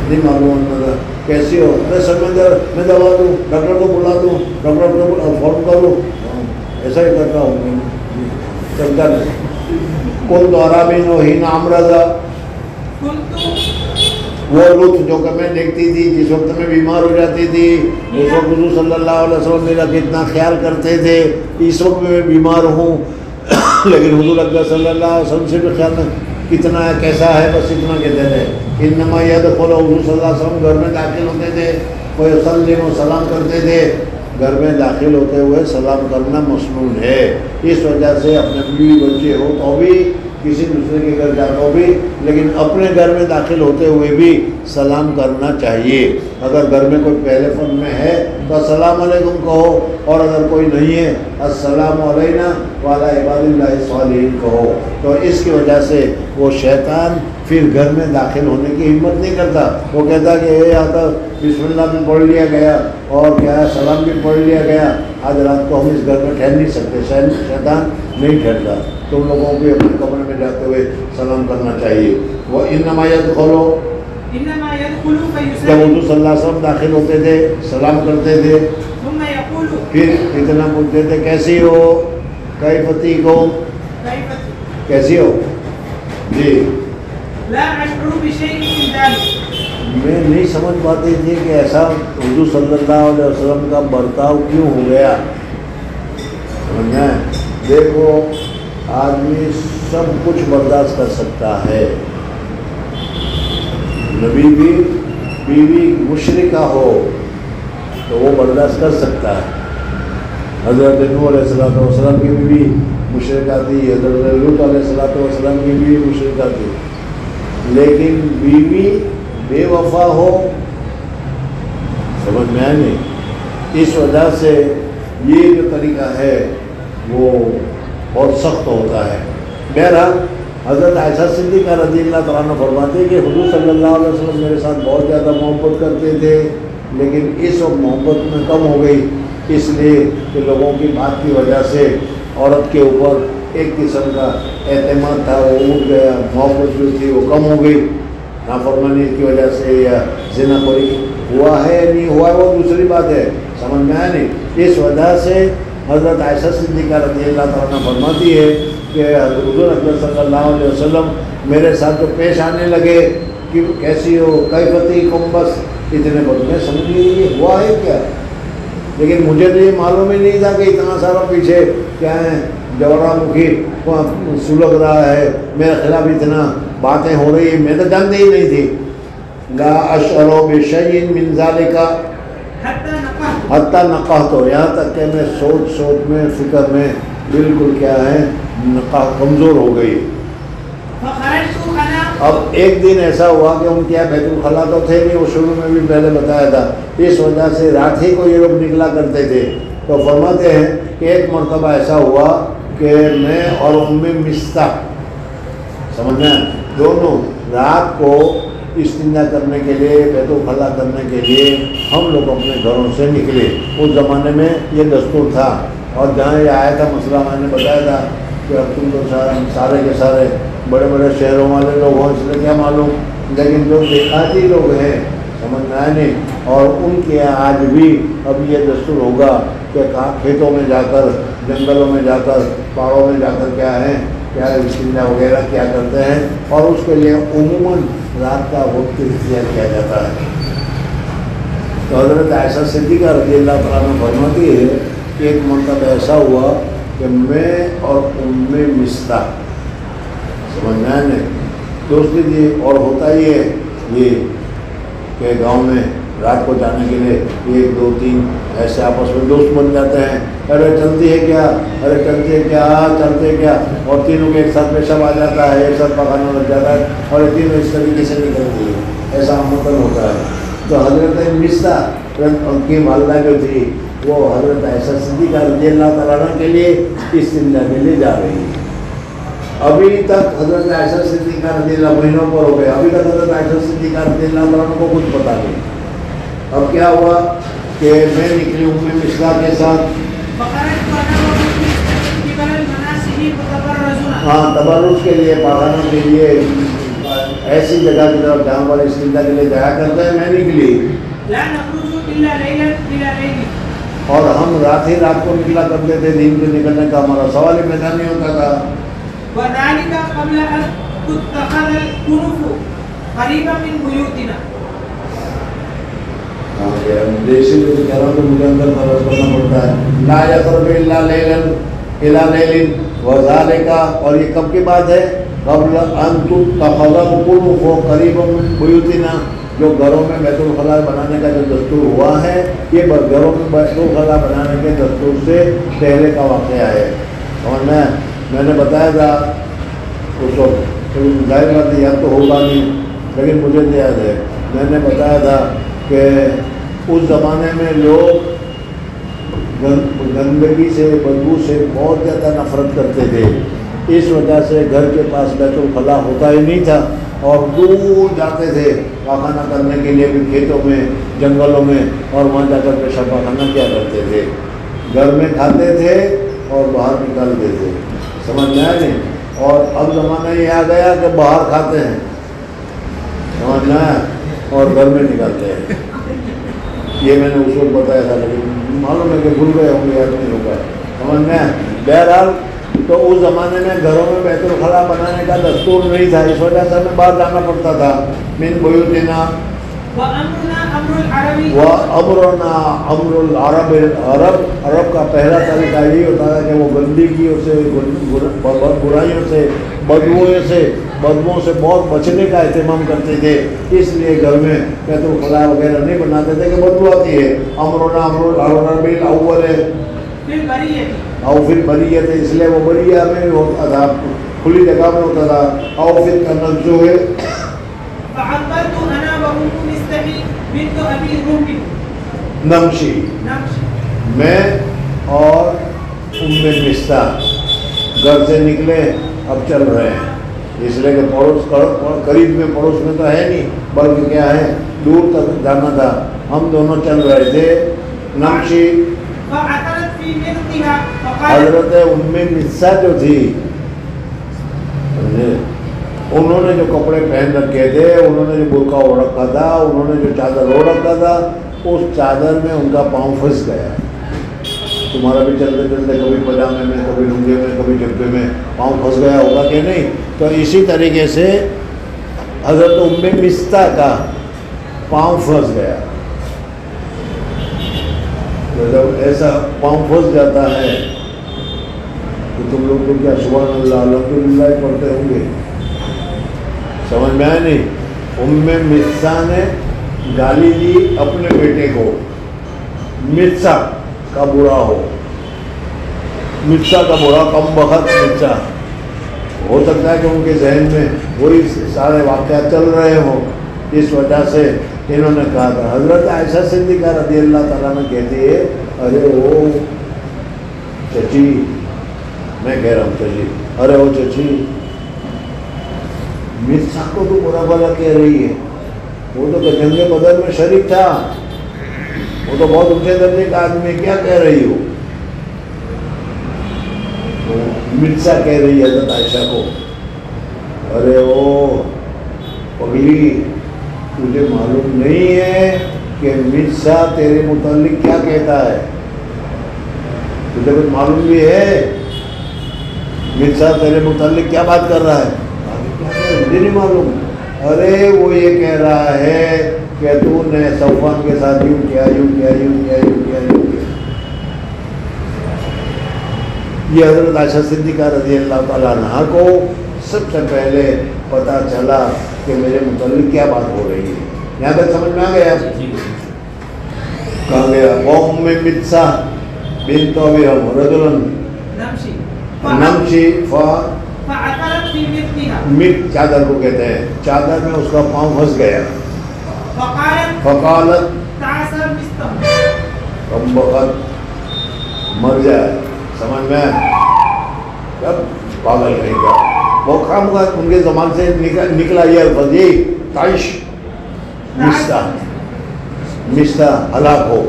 نہیں. معلوم ہوتا کیسی ہو، میں سمجھ میں دوا دوں، ڈاکٹر کو بلا دوں، ڈاکٹر کو فون کروں، ایسا ہی کرتا ہوں میں، چلتا نہیں. کل دوارا بھی نو ہی نام رضا، وہ لطف جو کہ میں دیکھتی تھی جس وقت میں بیمار ہو جاتی تھی، اس وقت حضور صلی اللہ علیہ وسلم میرا کتنا خیال کرتے تھے. اس وقت میں بیمار ہوں لیکن حضور اکرم صلی اللہ علیہ وسلم سے بھی خیال کتنا ہے، کیسا ہے، بس اتنا کہتے تھے. انما یدخل، حضور صلی اللہ علیہ وسلم گھر میں داخل ہوتے تھے، کوئی سلم و سلام کرتے تھے. گھر میں داخل ہوتے ہوئے سلام کرنا مسنون ہے. اس وجہ سے اپنے بیوی بچے ہو تو بھی، کسی دوسرے کے گھر جاتا ہو بھی، لیکن اپنے گھر میں داخل ہوتے ہوئے بھی سلام کرنا چاہیے. اگر گھر میں کوئی پہلے فن میں ہے تو السلام علیکم کہو، اور اگر کوئی نہیں ہے السلام علینا وعلی عباد اللہ الصالحین کہو. تو اس کی وجہ سے وہ شیطان پھر گھر میں داخل ہونے کی ہمت نہیں کرتا. وہ کہتا کہ یہ آتا بسم اللہ بھی پڑھ لیا گیا اور کیا ہے سلام بھی پڑھ لیا گیا، آج رات کو ہم اس گھر میں ٹھہر نہیں سکتے. شیطان نہیں ٹھہرتا. تم لوگوں کو اپنے کمرے میں جاتے ہوئے سلام کرنا چاہیے. وہ انما یدخلو، جب حضور صلی اللہ علیہ وسلم داخل ہوتے تھے سلام کرتے تھے، پھر اتنا پوچھتے تھے کیسی ہو، کیف تیک ہو، کیسی ہو جی. میں نہیں سمجھ پاتی تھی کہ ایسا حضور صلی اللہ علیہ وسلم کا برتاؤ کیوں ہو گیا. سمجھنا ہے. دیکھو آدمی سب کچھ برداشت کر سکتا ہے. نبی بھی بیوی مشرکہ ہو تو وہ برداشت کر سکتا ہے. حضرت نوح علیہ السلام کی بیوی مشرکہ تھی, حضرت لوط علیہ السلام کی بیوی مشرکہ تھی, لیکن بیوی بے وفا ہو, سمجھ میں آئے نہیں. اس وجہ سے یہ جو طریقہ ہے وہ بہت سخت ہوتا ہے. بہرحال حضرت عائشہ صدیقہ رضی اللہ تعالیٰ عنہ فرماتے ہیں کہ حضور صلی اللہ علیہ وسلم میرے ساتھ بہت زیادہ محبت کرتے تھے, لیکن اس وقت محبت میں کم ہو گئی, اس لیے کہ لوگوں کی بات کی وجہ سے عورت کے اوپر ایک قسم کا اعتماد تھا وہ اٹھ گیا, محبت جو تھی وہ کم ہو گئی. نافرمانی کی وجہ سے یا زنا خوری ہوا ہے نہیں ہوا ہے وہ دوسری بات ہے, سمجھ میں آیا نہیں. اس وجہ سے حضرت عائشہ صدیقہ رضی اللہ تعالیٰ عنہ فرماتی ہے کہ حضور اکرم صلی اللہ علیہ وسلم میرے ساتھ جو پیش آنے لگے کہ کیسی ہو, کیفتی کم, بس اتنے پر میں سمجھی یہ ہوا ہے کیا. لیکن مجھے تو یہ معلوم ہی نہیں تھا کہ اتنا سارا پیچھے کیا ہے جوہرہ مکھی سلگ رہا ہے, میرے خلاف اتنا باتیں ہو رہی ہیں, میں تو جانتے ہی نہیں تھی. لا اشعر بشیء من ذلک حتی نقحت, یہاں تک کہ میں سوچ میں فکر میں بالکل کیا ہے نقاہ کمزور ہو گئی. اب ایک دن ایسا ہوا کہ ان کے یہاں بیت الخلا تو تھے نہیں, وہ شروع میں بھی پہلے بتایا تھا, اس وجہ سے رات ہی کو یہ لوگ نکلا کرتے تھے. تو فرماتے ہیں کہ ایک مرتبہ ایسا ہوا کہ میں اور مستح سمجھنا دونوں رات کو استنجا کرنے کے لیے, بیت الخلا کرنے کے لیے ہم لوگ اپنے گھروں سے نکلے. اس زمانے میں یہ دستور تھا, اور جہاں یہ آیا تھا مسئلہ میں نے بتایا تھا کہ اب تم تو سارے کے سارے بڑے بڑے شہروں والے لوگ ہوں, اس لیے کیا معلوم, لیکن جو دیہاتی لوگ ہیں سمجھ میں آئے نہیں, اور ان کے آج بھی اب یہ دستور ہوگا کہ کھیتوں میں جا کر, جنگلوں میں جا کر, پہاڑوں میں جا کر کیا ہے کیا استنجا وغیرہ کیا کرتے ہیں, اور اس کے لیے عموماً رات کا وقت اختیار کیا جاتا ہے. تو حضرت عائشہ صدیقہ رضی اللہ تعالیٰ عنہ فرماتی ہے کہ ایک مرتبہ ایسا ہوا کہ میں اور مستح سمجھنا ہے دوست لیجیے, اور ہوتا ہی ہے یہ کہ گاؤں میں رات کو جانے کے لیے ایک دو تین ایسے آپس میں دوست بن جاتے ہیں, ارے چلتی ہے کیا, ارے چلتی ہے کیا, چلتے کیا, اور تینوں کے ایک ساتھ پیشاب آ جاتا ہے, ایک ساتھ پکانا لگ جاتا ہے, اور یہ تینوں اس طریقے سے نکلتی ہے, ایسا مطلب ہوتا ہے. تو حضرت مستح ان کی والدہ جو تھی وہ حضرت عائشہ صدیقہ رضی اللہ تعالیٰ عنہ کے لیے استنجا کے لیے جا رہی ہے. ابھی تک حضرت عائشہ صدیقہ رضی اللہ مہینوں پر ہو گئے, ابھی تک حضرت عائشہ صدیقہ رضی اللہ تعالیٰ عنہ کو کچھ پتا نہیں. اب کیا ہوا کہ میں نکلی مصطح کے ساتھ, ہاں تبرج کے لیے, پاخانہ کے لیے, ایسی جگہ کی طرف جہاں پر استنجا کے لیے جایا کرتے ہیں, میں نکلی. اور ہم رات ہی رات کو نکلا کرتے تھے, دن کے نکلنے کا ہمارا سوال ہی پیدا نہیں ہوتا تھا. دیسی جو کہہ رہا ہوں تو مجھے اندر فرض کرنا پڑتا ہے. لا یقرب الا لیلا الا لیل وذالک, اور یہ کب کی بات ہے, قبل ان تتخذ القنوف قریبا من بیوتنا, جو گھروں میں بیت الخلا بنانے کا جو دستور ہوا ہے یہ گھروں میں بیت الخلا بنانے کے دستور سے پہلے کا واقعہ ہے. اور میں نے بتایا تھا اس وقت, ظاہر بات ہے یاد تو ہوگا نہیں لیکن مجھے تو یاد ہے, میں نے بتایا تھا کہ اس زمانے میں لوگ گندگی سے, بدبو سے بہت زیادہ نفرت کرتے تھے. اس وجہ سے گھر کے پاس بیت الخلا ہوتا ہی نہیں تھا, اور دور جاتے تھے پاخانہ کرنے کے لیے, بھی کھیتوں میں, جنگلوں میں, اور وہاں جا کر پیشاب پاخانہ کیا کرتے تھے. گھر میں کھاتے تھے اور باہر نکالتے تھے, سمجھ میں آئے نہیں. اور اب زمانہ یہ آ گیا کہ باہر کھاتے ہیں, سمجھ میں آیا, اور گھر میں نکالتے ہیں. یہ میں نے اس وقت بتایا تھا, لیکن معلوم ہے کہ بھول گئے ہوں گے, یاد نہیں ہوگا, سمجھ میں. بہرحال تو اس زمانے میں گھروں میں بیت الخلا بنانے کا دستور نہیں تھا, اس وجہ سے ہمیں باہر جانا پڑتا تھا. من بیوتنا وأمرنا أمر العربي وَأَمْرُنَا أَمْرُ الْعَرَبِ عرب کا پہلا طریقہ یہی ہوتا ہے کہ وہ گندگیوں سے، برائیوں سے، بدبوؤں سے بہت بچنے کا اہتمام کرتے تھے. اس لیے گھر میں بیت الخلاء وغیرہ نہیں بناتے تھے کہ بدبو آتی ہے. أَمْرُنَا أَمْرُ الْعَرَبِ الْأَوَّلِ في البرية او فی البریت، اس لیے وہ بریہ میں ہوتا تھا، کھلی جگہ میں ہوتا تھا. او فی التنزہ، فعبرت أنا وأم مستحي بنت أبي روح نمشی، میں اور مستح گھر سے نکلے، اب چل رہے ہیں. اس لیے کہ قریب میں پڑوس میں تو ہے نہیں، بلکہ کیا ہے دور تک جانا تھا. ہم دونوں چل رہے تھے. نمشی، فعثرت في مرقها فقالت حضرت مستح جو تھی، انہوں نے جو کپڑے پہن رکھے تھے، انہوں نے جو برقع اوڑھ رکھا تھا، انہوں نے جو چادر اوڑھ رکھا تھا، اس چادر میں ان کا پاؤں پھنس گیا. تمہارا بھی چلتے چلتے کبھی پجامے میں، کبھی لنگے میں، کبھی جبے میں پاؤں پھنس گیا ہوگا کہ نہیں؟ تو اسی طریقے سے حضرت مستح کا پاؤں پھنس گیا. تو جب ایسا پاؤں پھنس جاتا ہے تو تم لوگ تو کیا سبحان اللہ الحمدللہ پڑھتے ہوں گے؟ سمجھ میں آیا نہیں؟ مستح نے گالی دی اپنے بیٹے کو، مستح کا برا ہو، مستح کا برا، کم بخت مستح. ہو سکتا ہے کہ ان کے ذہن میں وہی سارے واقعات چل رہے ہوں، اس وجہ سے انہوں نے کہا تھا. حضرت عائشہ صدیقہ رضی اللہ تعالیٰ عنہ کہتی ہے، ارے وہ چچی، میں کہہ رہا ہوں چچی، ارے وہ چچی مستح کو تو برا بھلا کہہ رہی ہے، وہ تو جنگ بدر میں شریک تھا، وہ تو بہت اونچے درجے کا آدمی، کیا کہہ رہی ہو؟ مستح کہہ رہی ہے حضرت عائشہ کو، ارے وہ پگلی، تجھے معلوم نہیں ہے کہ مستح تیرے متعلق کیا کہتا ہے؟ تجھے کچھ معلوم بھی ہے مستح تیرے متعلق کیا بات کر رہا ہے؟ مجھے نہیں معلوم. ارے وہ یہ کہہ رہا ہے کہ تو نے صفوان کے ساتھ یوں کیا. یہ حضرت عائشہ صدیقہ رضی اللہ تعالیٰ عنہ کو سب سے پہلے پتہ چلا کہ میرے متعلق کیا بات ہو رہی ہے. یہاں تک سمجھ میں آ گیا؟ کہاں گیا؟ وَأُمِّ مِستح بِنْتُ أَبِي رَجُلًا نمشی فعثرت في مرقها، مٹ چادر کو کہتے ہیں، چادر میں اس کا پاؤں پھنس گیا. فقالت تعسر مستح، کم بخت مر جائے. سمجھ میں کب پاگل نہیں کا وہ کام کا ان کے زمان سے نکلا یہ الفاظ، یہ تعش مستح ہلاک ہو.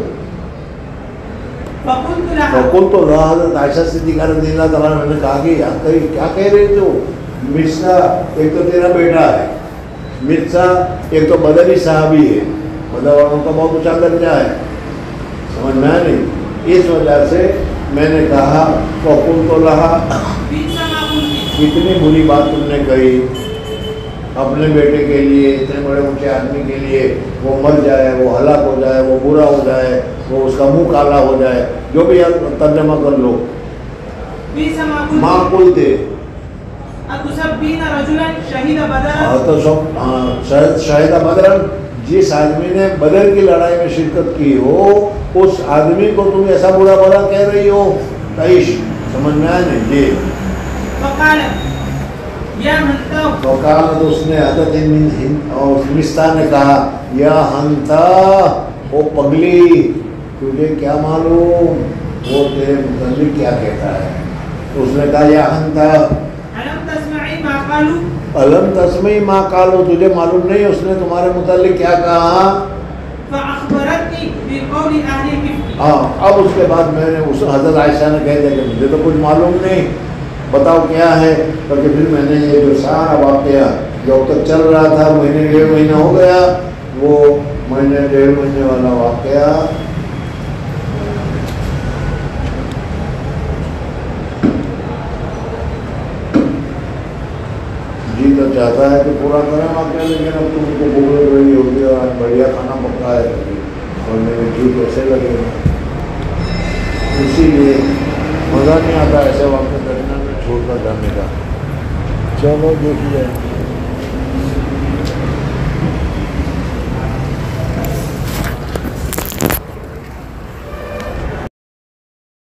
فقلت لها حضرت عائشہ صدیقہ رضی اللہ تعالیٰ عنہ نے کہا کہ یار کیا کہہ رہے تو؟ مستح ایک تو تیرا بیٹا ہے، مستح ایک تو بدری صحابی ہے، بدر والوں کا بہت اونچا درجہ ہے. سمجھ میں نہیں؟ اس وجہ سے میں نے کہا فقلت لها، اتنی بری بات تم نے کہی اپنے بیٹے کے لیے، اتنے بڑے اونچے آدمی کے لیے، وہ مر جائے، وہ ہلاک ہو جائے، وہ برا ہو جائے، وہ اس کا منہ کالا ہو جائے، جو بھی ترجمہ کر لو. معقول تھے شہید بدر، جس آدمی نے بدر کی لڑائی میں شرکت کی ہو، اس آدمی کو تم ایسا برا بھلا کہہ رہی ہو؟ تعیش. سمجھ میں آیا نہیں؟ جی. وقالت، اس نے حضرت مستح نے کہا، یا ہنتا، وہ پگلی، تجھے کیا معلوم وہ تیرے متعلق کیا کہتا ہے؟ اس نے کہا، یا ہنتا الم تسمعی ما قالوا، تجھے معلوم نہیں اس نے تمہارے متعلق کیا کہا؟ ہاں. اب اس کے بعد میں نے اس حضرت عائشہ نے کہہ دیا کہ مجھے تو کچھ معلوم نہیں، بتاؤ کیا ہے. بلکہ پھر میں نے یہ جو سارا واقعہ جو تک چل رہا تھا، مہینے ڈیڑھ مہینہ ہو گیا، وہ مہینے ڈیڑھ مہینے والا واقعہ جی تو چاہتا ہے کہ پورا کریں واقعہ، لیکن اب تم کو بھوک لگ رہی ہوگی اور آج بڑھیا کھانا پکا ہے اور میرے جی کیسے لگے گا، اسی لیے مزہ نہیں آتا ایسے واقع درمیان میں چھوڑ کر جانے کا۔ چلو دیکھیے